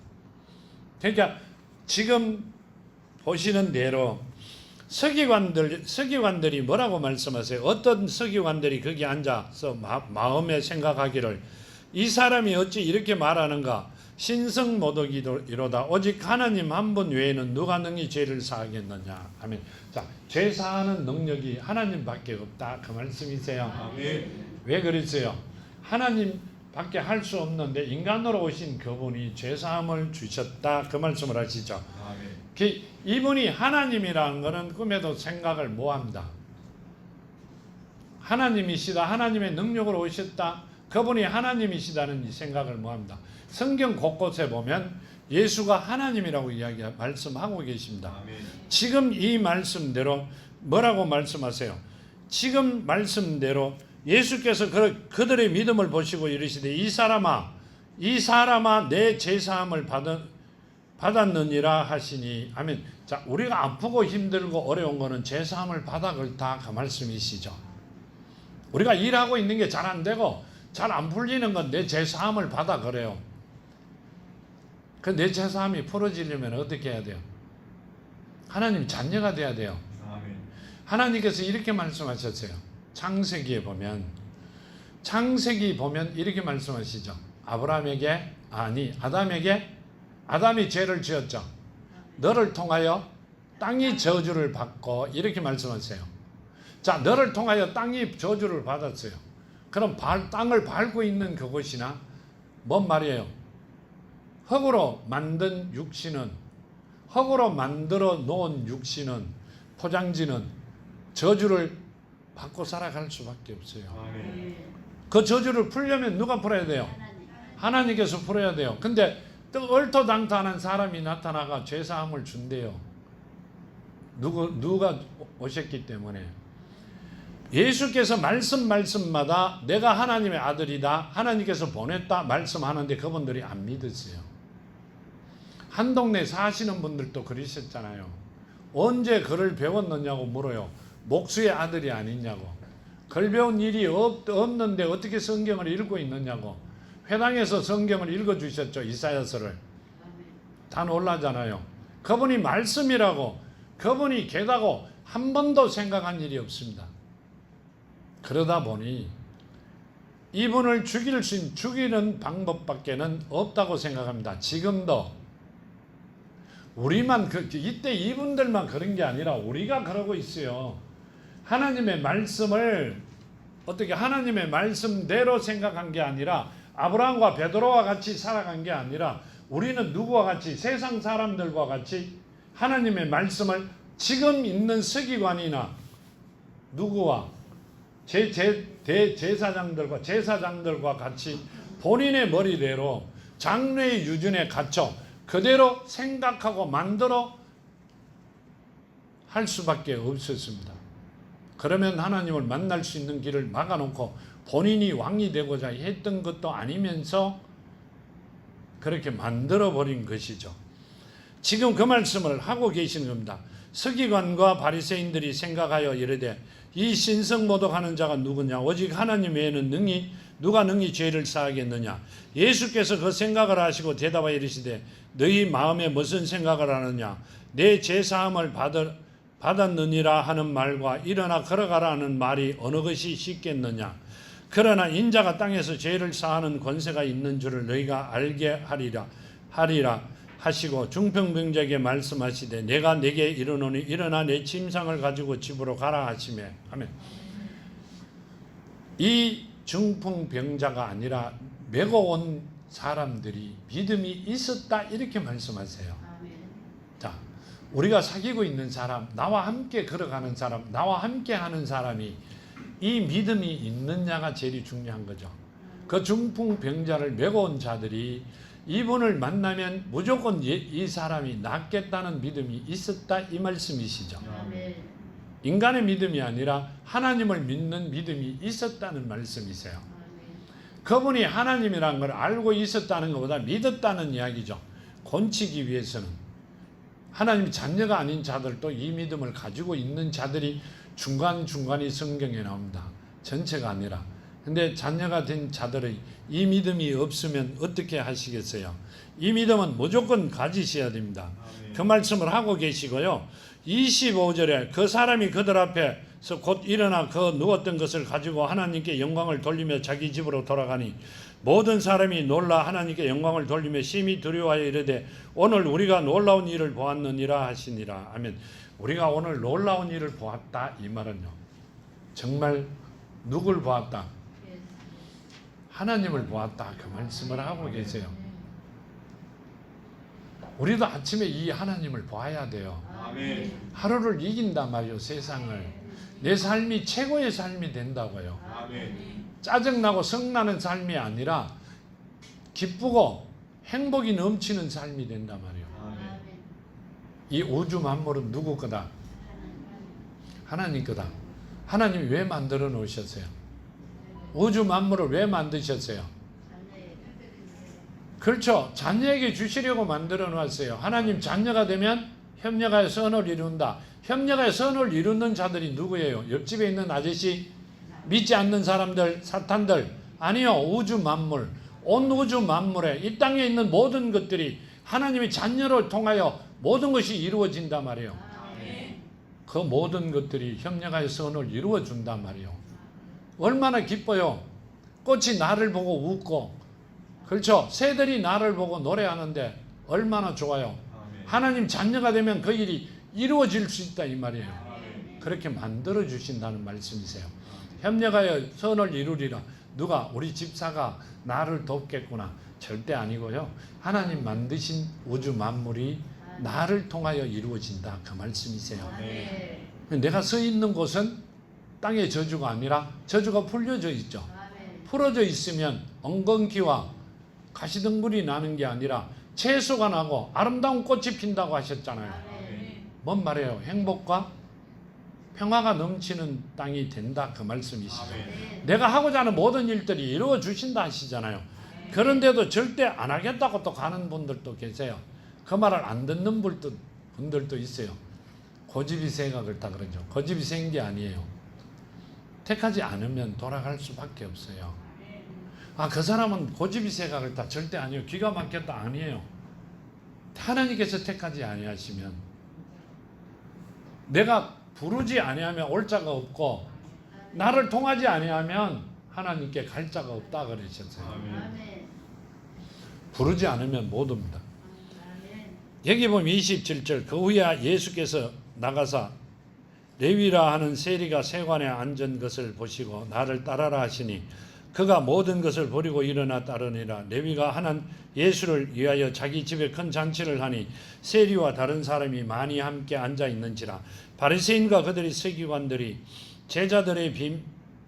그러니까 지금 보시는 대로 서기관들이 뭐라고 말씀하세요? 어떤 서기관들이 거기 앉아서 마음에 생각하기를 이 사람이 어찌 이렇게 말하는가? 신성모독이로다. 오직 하나님 한 분 외에는 누가 능히 죄를 사하겠느냐. 아멘. 자, 죄 사하는 능력이 하나님밖에 없다. 그 말씀이세요. 아멘. 왜 그랬어요? 하나님밖에 할 수 없는데 인간으로 오신 그분이 죄 사함을 주셨다. 그 말씀을 하시죠. 아멘. 이분이 하나님이라는 것은 꿈에도 생각을 못합니다. 하나님이시다. 하나님의 능력으로 오셨다. 그분이 하나님이시다는 생각을 못합니다. 성경 곳곳에 보면 예수가 하나님이라고 말씀하고 계십니다. 아멘. 지금 이 말씀대로 뭐라고 말씀하세요? 지금 말씀대로 예수께서 그들의 믿음을 보시고 이르시되 이 사람아 내 제사함을 받았느니라 하시니. 아멘. 자, 우리가 아프고 힘들고 어려운 거는 제사함을 받아 그렇다 그 말씀이시죠. 우리가 일하고 있는 게 잘 안 되고 잘 안 풀리는 건 내 제사함을 받아 그래요. 그 내 제사함이 풀어지려면 어떻게 해야 돼요? 하나님 자녀가 돼야 돼요. 아멘. 하나님께서 이렇게 말씀하셨어요. 창세기 보면 이렇게 말씀하시죠. 아담이 죄를 지었죠. 너를 통하여 땅이 저주를 받고 이렇게 말씀하세요. 자, 너를 통하여 땅이 저주를 받았어요. 그럼 땅을 밟고 있는 그곳이나 뭔 말이에요? 흙으로 만든 육신은, 흙으로 만들어 놓은 육신은, 포장지는 저주를 받고 살아갈 수밖에 없어요. 아멘. 그 저주를 풀려면 누가 풀어야 돼요? 하나님께서 풀어야 돼요. 근데 또 얼토당토하는 사람이 나타나가 죄사함을 준대요. 누가 오셨기 때문에. 예수께서 말씀마다 내가 하나님의 아들이다, 하나님께서 보냈다 말씀하는데 그분들이 안 믿으세요. 한 동네 사시는 분들도 그러셨잖아요. 언제 글을 배웠느냐고 물어요. 목수의 아들이 아니냐고. 글 배운 일이 없는데 어떻게 성경을 읽고 있느냐고. 회당에서 성경을 읽어주셨죠. 이사야서를. 다 놀라잖아요. 그분이 말씀이라고, 그분이 계다고 한 번도 생각한 일이 없습니다. 그러다 보니 이분을 죽이는 방법밖에는 없다고 생각합니다. 지금도 우리만 이때 이분들만 그런 게 아니라 우리가 그러고 있어요. 하나님의 말씀을 어떻게 하나님의 말씀대로 생각한 게 아니라 아브라함과 베드로와 같이 살아간 게 아니라 우리는 누구와 같이 세상 사람들과 같이 하나님의 말씀을 지금 있는 서기관이나 누구와 제사장들과 같이 본인의 머리대로 장래의 유전에 갇혀 그대로 생각하고 만들어 할 수밖에 없었습니다. 그러면 하나님을 만날 수 있는 길을 막아놓고 본인이 왕이 되고자 했던 것도 아니면서 그렇게 만들어버린 것이죠. 지금 그 말씀을 하고 계시는 겁니다. 서기관과 바리새인들이 생각하여 이르되 이 신성모독하는 자가 누구냐? 오직 하나님 외에는 누가 능히 죄를 사하겠느냐? 예수께서 그 생각을 하시고 대답하여 이르시되 너희 마음에 무슨 생각을 하느냐? 내 죄사함을 받았느니라 하는 말과 일어나 걸어가라 하는 말이 어느 것이 쉽겠느냐? 그러나 인자가 땅에서 죄를 사하는 권세가 있는 줄을 너희가 알게 하리라 하시고 중풍병자에게 말씀하시되 내가 네게 이르노니 일어나 내 침상을 가지고 집으로 가라 하시매. 아멘. 이 중풍병자가 아니라 메고 온 사람들이 믿음이 있었다 이렇게 말씀하세요. 자, 우리가 사귀고 있는 사람, 나와 함께 걸어가는 사람, 나와 함께 하는 사람이 이 믿음이 있느냐가 제일 중요한 거죠. 그 중풍병자를 메고 온 자들이 이분을 만나면 무조건 이 사람이 낫겠다는 믿음이 있었다 이 말씀이시죠. 아멘. 인간의 믿음이 아니라 하나님을 믿는 믿음이 있었다는 말씀이세요. 그분이 하나님이라는 걸 알고 있었다는 것보다 믿었다는 이야기죠. 곤치기 위해서는 하나님 자녀가 아닌 자들도 이 믿음을 가지고 있는 자들이 중간중간이 성경에 나옵니다. 전체가 아니라. 근데 자녀가 된 자들의 이 믿음이 없으면 어떻게 하시겠어요? 이 믿음은 무조건 가지셔야 됩니다. 그 말씀을 하고 계시고요. 25절에 그 사람이 그들 앞에서 곧 일어나 그 누웠던 것을 가지고 하나님께 영광을 돌리며 자기 집으로 돌아가니 모든 사람이 놀라 하나님께 영광을 돌리며 심히 두려워하여 이르되 오늘 우리가 놀라운 일을 보았느니라 하시니라. 아멘. 우리가 오늘 놀라운 일을 보았다 이 말은요, 정말 누굴 보았다? 하나님을 보았다 그 말씀을 하고 계세요. 우리도 아침에 이 하나님을 보아야 돼요. 아멘. 하루를 이긴단 말이요, 세상을. 내 삶이 최고의 삶이 된다고요. 아멘. 짜증나고 성나는 삶이 아니라 기쁘고 행복이 넘치는 삶이 된단 말이에요. 아멘. 이 우주 만물은 누구 거다? 하나님 거다. 하나님이 왜 만들어 놓으셨어요? 우주 만물을 왜 만드셨어요? 그렇죠. 자녀에게 주시려고 만들어 놓았어요. 하나님 자녀가 되면 협력하여 선을 이룬다. 협력하여 선을 이루는 자들이 누구예요? 옆집에 있는 아저씨? 믿지 않는 사람들? 사탄들? 아니요. 우주 만물. 온 우주 만물에 이 땅에 있는 모든 것들이 하나님의 자녀를 통하여 모든 것이 이루어진단 말이에요. 그 모든 것들이 협력하여 선을 이루어 준단 말이에요. 얼마나 기뻐요. 꽃이 나를 보고 웃고, 그렇죠. 새들이 나를 보고 노래하는데 얼마나 좋아요. 하나님 자녀가 되면 그 일이 이루어질 수 있다 이 말이에요. 그렇게 만들어 주신다는 말씀이세요. 협력하여 선을 이루리라. 누가? 우리 집사가 나를 돕겠구나. 절대 아니고요. 하나님 만드신 우주 만물이 나를 통하여 이루어진다 그 말씀이세요. 내가 서 있는 곳은 땅의 저주가 아니라 저주가 풀려져 있죠. 풀어져 있으면 엉겅퀴와 가시덤불이 나는 게 아니라 채소가 나고 아름다운 꽃이 핀다고 하셨잖아요. 뭔 말이에요? 행복과 평화가 넘치는 땅이 된다 그 말씀이시죠. 내가 하고자 하는 모든 일들이 이루어 주신다 하시잖아요. 그런데도 절대 안 하겠다고 또 가는 분들도 계세요. 그 말을 안 듣는 분들도 있어요. 고집이 세가 그렇다 그러죠. 고집이 센 게 아니에요. 택하지 않으면 돌아갈 수밖에 없어요. 아, 그 사람은 고집이 세가 그렇다. 절대 아니에요. 기가 막혔다. 아니에요. 하나님께서 택하지 아니하시면, 내가 부르지 아니하면 올 자가 없고 나를 통하지 아니하면 하나님께 갈 자가 없다 그러셨어요. 부르지 않으면 못 옵니다. 여기 보면 27절 그 후에 예수께서 나가사 레위라 하는 세리가 세관에 앉은 것을 보시고 나를 따라라 하시니 그가 모든 것을 버리고 일어나 따르니라. 레위가 하는 예수를 위하여 자기 집에 큰 잔치를 하니 세리와 다른 사람이 많이 함께 앉아 있는지라. 바리새인과 그들의 서기관들이 제자들의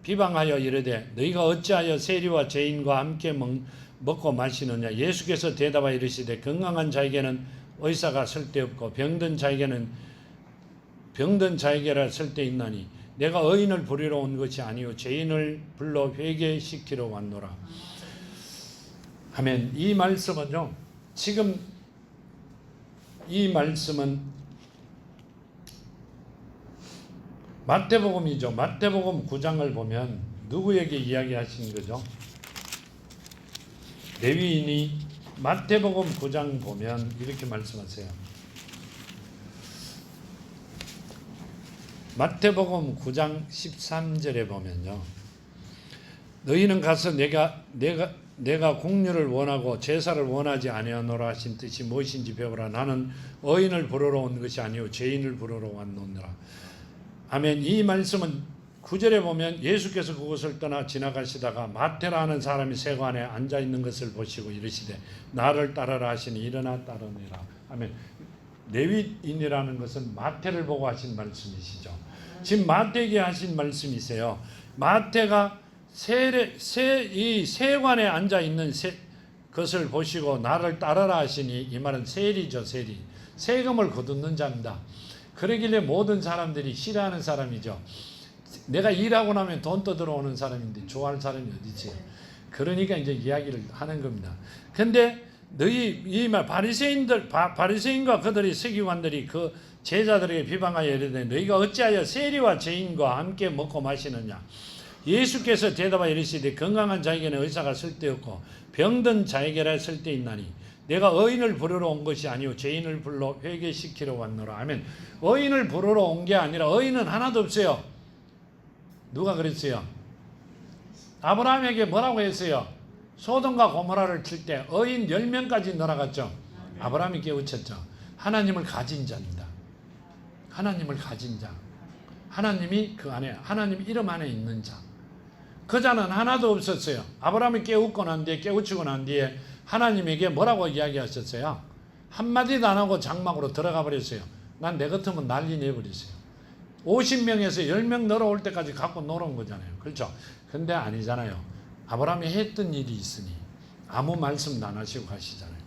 비방하여 이르되 너희가 어찌하여 세리와 죄인과 함께 먹고 마시느냐. 예수께서 대답하여 이르시되 건강한 자에게는 의사가 쓸데없고 병든 자에게라 쓸데있나니 내가 의인을 부리러 온 것이 아니요 죄인을 불러 회개시키러 왔노라. 아멘. 이 말씀은요, 지금 이 말씀은 마태복음이죠. 마태복음 9장을 보면 누구에게 이야기하신 거죠? 레위인이 마태복음 9장 보면 이렇게 말씀하세요. 마태복음 9장 13절에 보면요, 너희는 가서 내가 공료를 원하고 제사를 원하지 아니하노라 하신 뜻이 무엇인지 배우라. 나는 의인을 부르러 온 것이 아니요 죄인을 부르러 왔노라. 아멘. 이 말씀은 9절에 보면 예수께서 그곳을 떠나 지나가시다가 마태라는 사람이 세관에 앉아 있는 것을 보시고 이르시되 나를 따르라 하시니 일어나 따르니라. 아멘. 레위인이라는 것은 마태를 보고 하신 말씀이시죠. 지금 마태에게 하신 말씀이세요. 마태가 이 세관에 앉아 있는 것을 보시고 나를 따르라 하시니, 이 말은 세리죠. 세리. 세금을 거두는 자입니다. 그러길래 모든 사람들이 싫어하는 사람이죠. 내가 일하고 나면 돈 떠들어오는 사람인데 좋아할 사람이 어디지? 그러니까 이제 이야기를 하는 겁니다. 근데 너희 이말 바리새인과 그들의 서기관들이 그 제자들에게 비방하여 이르되 너희가 어찌하여 세리와 죄인과 함께 먹고 마시느냐. 예수께서 대답하여 이르시되 건강한 자에게는 의사가 쓸데없고 병든 자에게라 쓸데있나니 내가 의인을 부르러 온 것이 아니오 죄인을 불러 회개시키러 왔노라. 아멘. 의인을 부르러 온 게 아니라 의인은 하나도 없어요. 누가 그랬어요? 아브라함에게 뭐라고 했어요? 소돔과 고모라를 칠 때 의인 10명까지 날아갔죠. 아브라함이 깨우쳤죠. 하나님을 가진 자입니다. 하나님을 가진 자. 하나님이 그 안에, 하나님 이름 안에 있는 자. 그 자는 하나도 없었어요. 아브라함이 깨우치고 난 뒤에 하나님에게 뭐라고 이야기하셨어요? 한마디도 안 하고 장막으로 들어가 버렸어요. 난 내 같으면 난리 내버렸어요. 50명에서 10명 늘어올 때까지 갖고 놀은 거잖아요. 그렇죠? 근데 아니잖아요. 아브라함이 했던 일이 있으니 아무 말씀도 안 하시고 가시잖아요.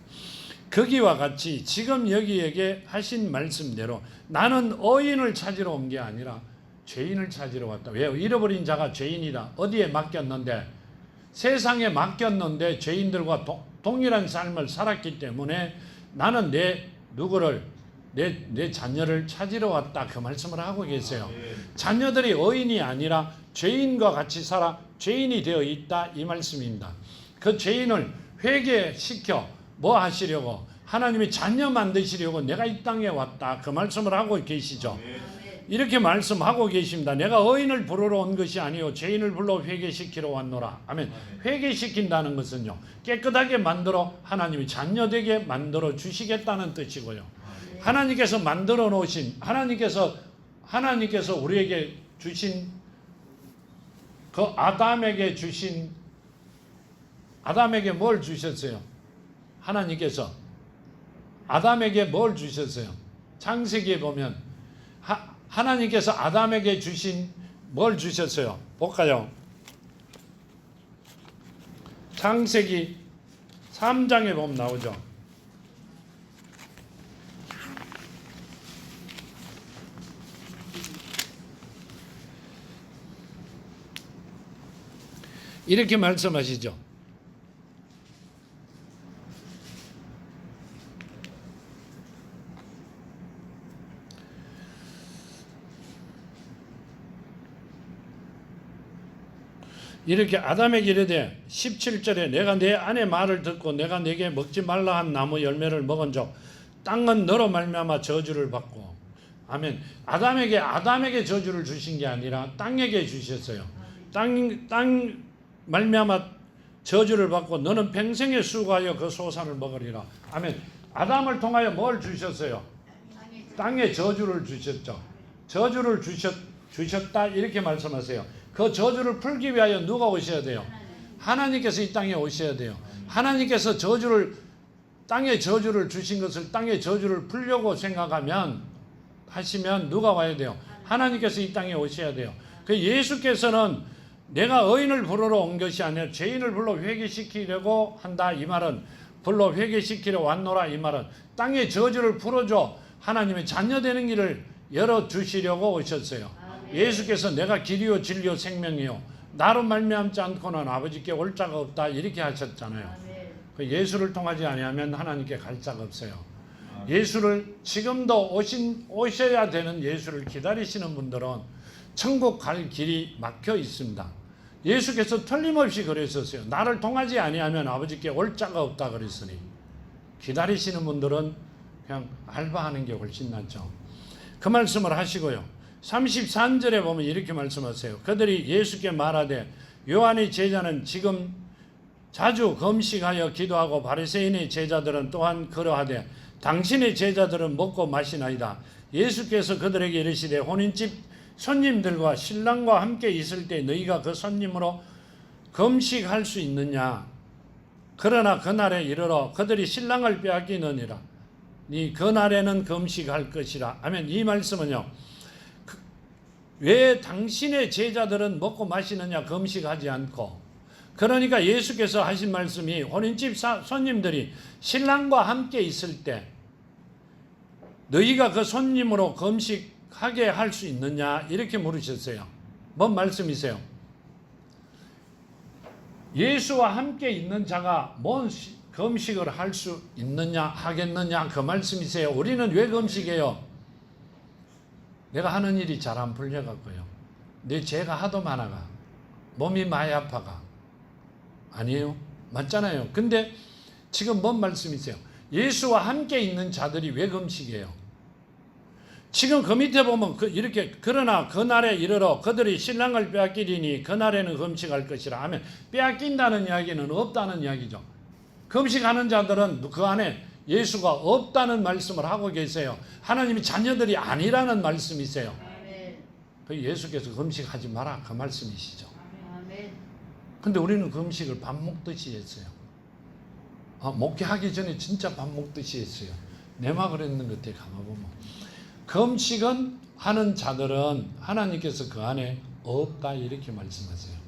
거기와 같이 지금 여기에게 하신 말씀대로 나는 의인을 찾으러 온 게 아니라 죄인을 찾으러 왔다. 왜요? 잃어버린 자가 죄인이다. 어디에 맡겼는데? 세상에 맡겼는데 죄인들과 동일한 삶을 살았기 때문에 나는 내 자녀를 찾으러 왔다. 그 말씀을 하고 계세요. 자녀들이 의인이 아니라 죄인과 같이 살아 죄인이 되어 있다. 이 말씀입니다. 그 죄인을 회개시켜 뭐 하시려고? 하나님이 자녀 만드시려고 내가 이 땅에 왔다. 그 말씀을 하고 계시죠. 이렇게 말씀하고 계십니다. 내가 의인을 부르러 온 것이 아니요 죄인을 불러 회개시키러 왔노라. 아멘. 회개시킨다는 것은요 깨끗하게 만들어 하나님이 자녀되게 만들어 주시겠다는 뜻이고요. 하나님께서 만들어 놓으신 하나님께서 우리에게 주신 그 아담에게 뭘 주셨어요? 하나님께서 아담에게 뭘 주셨어요? 창세기에 보면 하나님께서 아담에게 주신 뭘 주셨어요? 볼까요? 창세기 3장에 보면 나오죠. 이렇게 말씀하시죠. 이렇게 아담에게 이르되 17절에 내가 내 아내 말을 듣고 내가 내게 먹지 말라 한 나무 열매를 먹은 적 땅은 너로 말미암아 저주를 받고. 아멘. 아담에게 저주를 주신 게 아니라 땅에게 주셨어요. 땅 말미암아 저주를 받고 너는 평생에 수고하여 그 소산을 먹으리라. 아멘. 아담을 통하여 뭘 주셨어요? 땅에 저주를 주셨죠. 저주를 주셨다 이렇게 말씀하세요. 그 저주를 풀기 위하여 누가 오셔야 돼요? 하나님께서 이 땅에 오셔야 돼요. 하나님께서 땅에 저주를 주신 것을 땅에 저주를 풀려고 하시면 누가 와야 돼요? 하나님께서 이 땅에 오셔야 돼요. 그 예수께서는 내가 의인을 부르러 온 것이 아니라 죄인을 불러 회개시키려고 한다. 이 말은 불러 회개시키려 왔노라. 이 말은 땅의 저주를 풀어줘 하나님의 자녀 되는 길을 열어주시려고 오셨어요. 예수께서 내가 길이요 진리요 생명이요 나로 말미암지 않고는 아버지께 올 자가 없다 이렇게 하셨잖아요. 그 예수를 통하지 아니하면 하나님께 갈 자가 없어요. 예수를 지금도 오셔야 되는 예수를 기다리시는 분들은 천국 갈 길이 막혀 있습니다. 예수께서 틀림없이 그랬었어요. 나를 통하지 아니하면 아버지께 올 자가 없다 그랬으니 기다리시는 분들은 그냥 알바하는 게 훨씬 낫죠. 그 말씀을 하시고요. 33절에 보면 이렇게 말씀하세요. 그들이 예수께 말하되 요한의 제자는 지금 자주 금식하여 기도하고 바리새인의 제자들은 또한 그러하되 당신의 제자들은 먹고 마시나이다. 예수께서 그들에게 이르시되 혼인집 손님들과 신랑과 함께 있을 때 너희가 그 손님으로 금식할 수 있느냐? 그러나 그날에 이르러 그들이 신랑을 빼앗기느니라. 그날에는 금식할 것이라. 아멘. 이 말씀은요. 왜 당신의 제자들은 먹고 마시느냐 금식하지 않고. 그러니까 예수께서 하신 말씀이 혼인집 손님들이 신랑과 함께 있을 때 너희가 그 손님으로 금식하게 할 수 있느냐 이렇게 물으셨어요. 뭔 말씀이세요? 예수와 함께 있는 자가 금식을 할 수 있느냐 하겠느냐 그 말씀이세요. 우리는 왜 금식해요? 내가 하는 일이 잘 안 풀려갖고요. 내 죄가 하도 많아가. 몸이 많이 아파가. 아니에요? 맞잖아요. 근데 지금 뭔 말씀이세요? 예수와 함께 있는 자들이 왜 금식해요? 지금 그 밑에 보면 이렇게 그러나 그날에 이르러 그들이 신랑을 빼앗기리니 그날에는 금식할 것이라 하면 빼앗긴다는 이야기는 없다는 이야기죠. 금식하는 자들은 그 안에 예수가 없다는 말씀을 하고 계세요. 하나님이 자녀들이 아니라는 말씀이세요. 그 예수께서 금식하지 마라 그 말씀이시죠. 근데 우리는 금식을 밥 먹듯이 했어요. 목회하기 전에 진짜 밥 먹듯이 했어요. 내마 그랬는 것 같아 가만보면. 금식은 하는 자들은 하나님께서 그 안에 없다 이렇게 말씀하세요.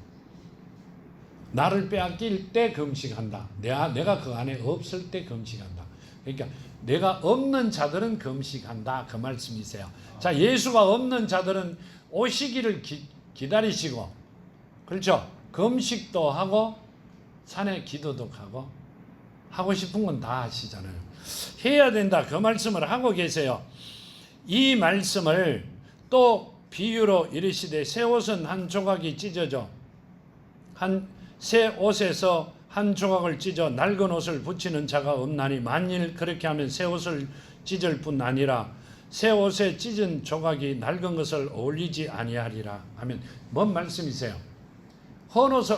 나를 빼앗길 때 금식한다. 내가 그 안에 없을 때 금식한다. 그러니까 내가 없는 자들은 금식한다 그 말씀이세요. 자, 예수가 없는 자들은 오시기를 기다리시고, 그렇죠? 금식도 하고 산에 기도도 하고 하고 싶은 건 다 하시잖아요. 해야 된다 그 말씀을 하고 계세요. 이 말씀을 또 비유로 이르시되 새 옷은 한 조각이 찢어져 새 옷에서 한 조각을 찢어 낡은 옷을 붙이는 자가 없나니 만일 그렇게 하면 새 옷을 찢을 뿐 아니라 새 옷에 찢은 조각이 낡은 것을 어울리지 아니하리라 하면 뭔 말씀이세요? 헌 옷을,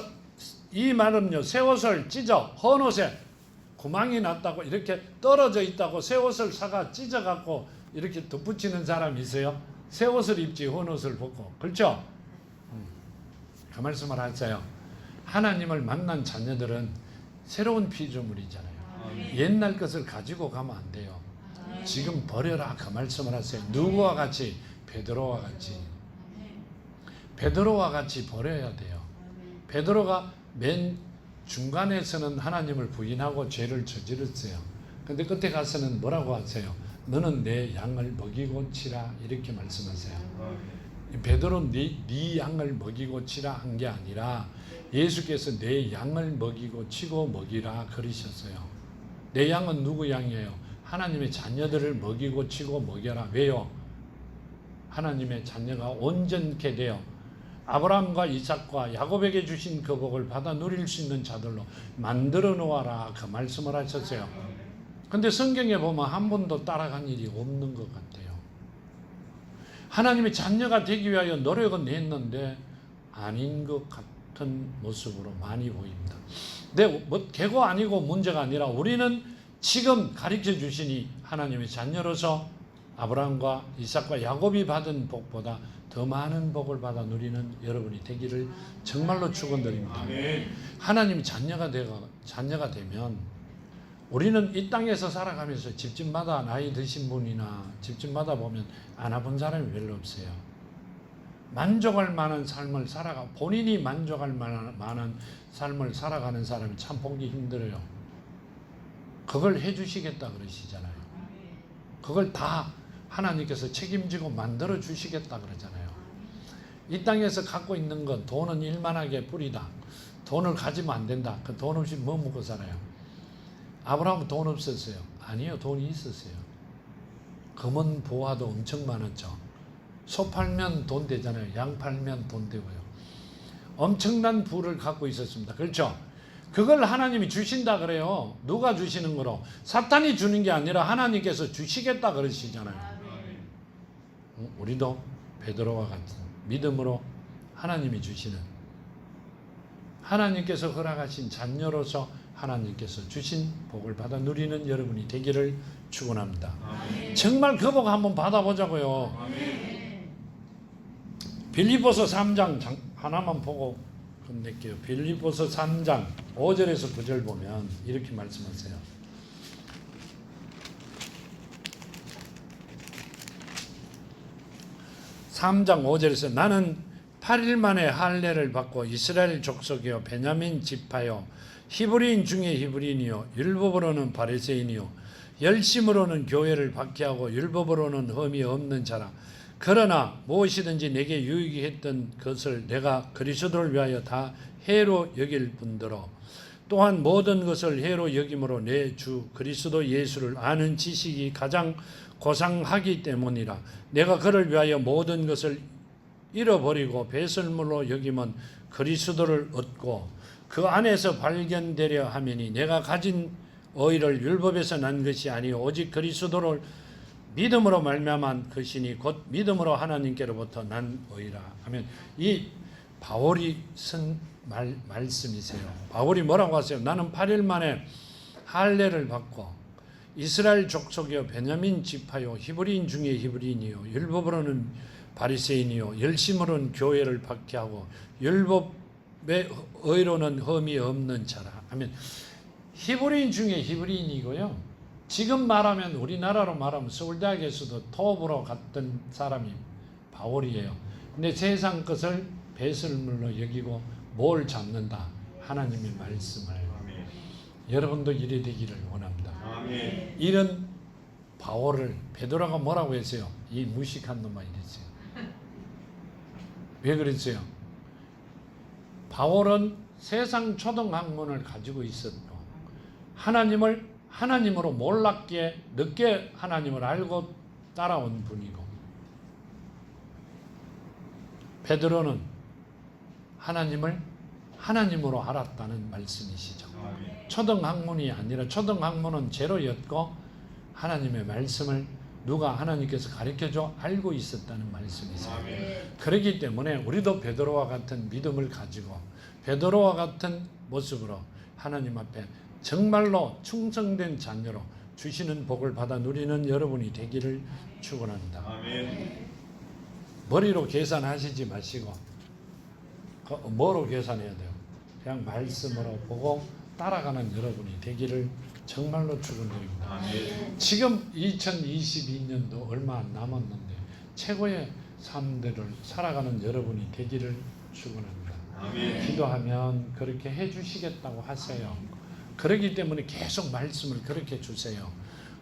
이 말은요, 새 옷을 찢어 헌 옷에 구멍이 났다고 이렇게 떨어져 있다고 새 옷을 사가 찢어갖고 이렇게 덧붙이는 사람이 있어요? 새 옷을 입지 헌 옷을 벗고. 그렇죠? 그 말씀을 하세요. 하나님을 만난 자녀들은 새로운 피조물이잖아요. 옛날 것을 가지고 가면 안 돼요. 지금 버려라 그 말씀을 하세요. 누구와 같이? 베드로와 같이. 베드로와 같이 버려야 돼요. 베드로가 맨 중간에서는 하나님을 부인하고 죄를 저질렀어요. 근데 끝에 가서는 뭐라고 하세요? 너는 내 양을 먹이고 치라 이렇게 말씀하세요. 베드로 네 양을 먹이고 치라 한 게 아니라 예수께서 내 양을 먹이고 치고 먹이라 그러셨어요. 내 양은 누구 양이에요? 하나님의 자녀들을 먹이고 치고 먹여라. 왜요? 하나님의 자녀가 온전케 되어 아브라함과 이삭과 야곱에게 주신 그 복을 받아 누릴 수 있는 자들로 만들어 놓아라 그 말씀을 하셨어요. 근데 성경에 보면 한 번도 따라간 일이 없는 것 같아요. 하나님의 자녀가 되기 위하여 노력은 했는데 아닌 것 같은 모습으로 많이 보입니다. 근데 뭐 개고 아니고 문제가 아니라 우리는 지금 가르쳐 주시니 하나님의 자녀로서 아브라함과 이삭과 야곱이 받은 복보다 더 많은 복을 받아 누리는 여러분이 되기를 정말로 축원드립니다. 하나님이 자녀가 되면 우리는 이 땅에서 살아가면서 집집마다 나이 드신 분이나 집집마다 보면 안 아픈 사람이 별로 없어요. 만족할 만한 삶을 본인이 만족할 만한 삶을 살아가는 사람이 참 보기 힘들어요. 그걸 해주시겠다 그러시잖아요. 그걸 다 하나님께서 책임지고 만들어 주시겠다 그러잖아요. 이 땅에서 갖고 있는 건 돈은 일만하게 뿌리다. 돈을 가지면 안 된다. 그 돈 없이 뭐 먹고 살아요? 아브라함은 돈 없었어요? 아니요, 돈이 있었어요. 금은 보화도 엄청 많았죠. 소 팔면 돈 되잖아요. 양 팔면 돈 되고요. 엄청난 부를 갖고 있었습니다. 그렇죠? 그걸 하나님이 주신다 그래요. 누가 주시는 거로? 사탄이 주는 게 아니라 하나님께서 주시겠다 그러시잖아요. 우리도 베드로와 같은 믿음으로 하나님이 주시는, 하나님께서 허락하신 자녀로서 하나님께서 주신 복을 받아 누리는 여러분이 되기를 축원합니다. 정말 그 복 한번 받아보자고요. 빌립보서 3장 하나만 보고 끝낼게요. 빌립보서 3장 5절에서 9절 보면 이렇게 말씀하세요. (3장 5절에서) 나는 8일 만에 할례를 받고 이스라엘 족속이요 베냐민 지파요 히브리인 중에 히브리인이요 율법으로는 바리새인이요 열심으로는 교회를 박해하고 율법으로는 흠이 없는 자라. 그러나 무엇이든지 내게 유익이 했던 것을 내가 그리스도를 위하여 다 해로 여길 뿐더러 또한 모든 것을 해로 여김으로 내 주 그리스도 예수를 아는 지식이 가장 고상하기 때문이라. 내가 그를 위하여 모든 것을 잃어버리고 배설물로 여김은 그리스도를 얻고 그 안에서 발견되려 하매니 내가 가진 의를 율법에서 난 것이 아니요 오직 그리스도를 믿음으로 말미암은 것이니 곧 믿음으로 하나님께로부터 난 의라 하면, 이 바울이 쓴 말씀이세요. 바울이 뭐라고 하세요? 나는 8일 만에 할례를 받고 이스라엘 족속이요 베냐민 지파요 히브리인 중에 히브리인이요 율법으로는 바리새인이요 열심으로는 교회를 박해하고 율법의 의로는 흠이 없는 자라 하면, 히브리인 중에 히브리인이고요. 지금 말하면 우리나라로 말하면 서울대학에서도 토업으로 갔던 사람이 바울이에요. 근데 세상 것을 배설물로 여기고 뭘 잡는다? 하나님의 말씀을. 아멘. 여러분도 이래 되기를 원합니다. 아멘. 이런 바울을 베드로가 뭐라고 했어요? 이 무식한 놈아 이랬어요. 왜 그랬어요? 바울은 세상 초등학문을 가지고 있었고 하나님으로 몰랐기에 늦게 하나님을 알고 따라온 분이고, 베드로는 하나님을 하나님으로 알았다는 말씀이시죠. 초등학문이 아니라, 초등학문은 제로였고 하나님의 말씀을 누가 하나님께서 가르쳐줘 알고 있었다는 말씀이세요. 그렇기 때문에 우리도 베드로와 같은 믿음을 가지고 베드로와 같은 모습으로 하나님 앞에 정말로 충성된 자녀로 주시는 복을 받아 누리는 여러분이 되기를 축원합니다. 아멘. 머리로 계산하시지 마시고 뭐로 계산해야 돼요? 그냥 말씀으로 보고 따라가는 여러분이 되기를 정말로 축원드립니다. 아멘. 지금 2022년도 얼마 안 남았는데 최고의 삶들을 살아가는 여러분이 되기를 축원합니다. 아멘. 기도하면 그렇게 해주시겠다고 하세요. 그렇기 때문에 계속 말씀을 그렇게 주세요.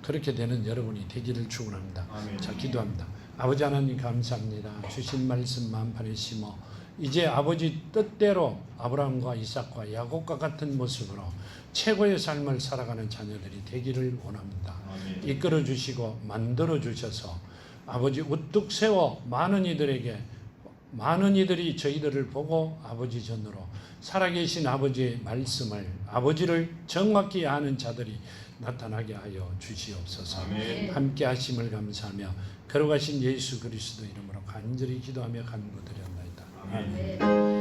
그렇게 되는 여러분이 되기를 축원합니다. 자, 기도합니다. 아버지 하나님 감사합니다. 주신 말씀 만판에 심어 이제 아버지 뜻대로 아브라함과 이삭과 야곱과 같은 모습으로 최고의 삶을 살아가는 자녀들이 되기를 원합니다. 아멘. 이끌어 주시고 만들어 주셔서 아버지 우뚝 세워 많은 이들이 저희들을 보고 아버지 전으로 살아계신 아버지의 말씀을, 아버지를 정확히 아는 자들이 나타나게 하여 주시옵소서. 아멘. 함께 하심을 감사하며 걸어가신 예수 그리스도 이름으로 간절히 기도하며 간구드렸나이다. 아멘.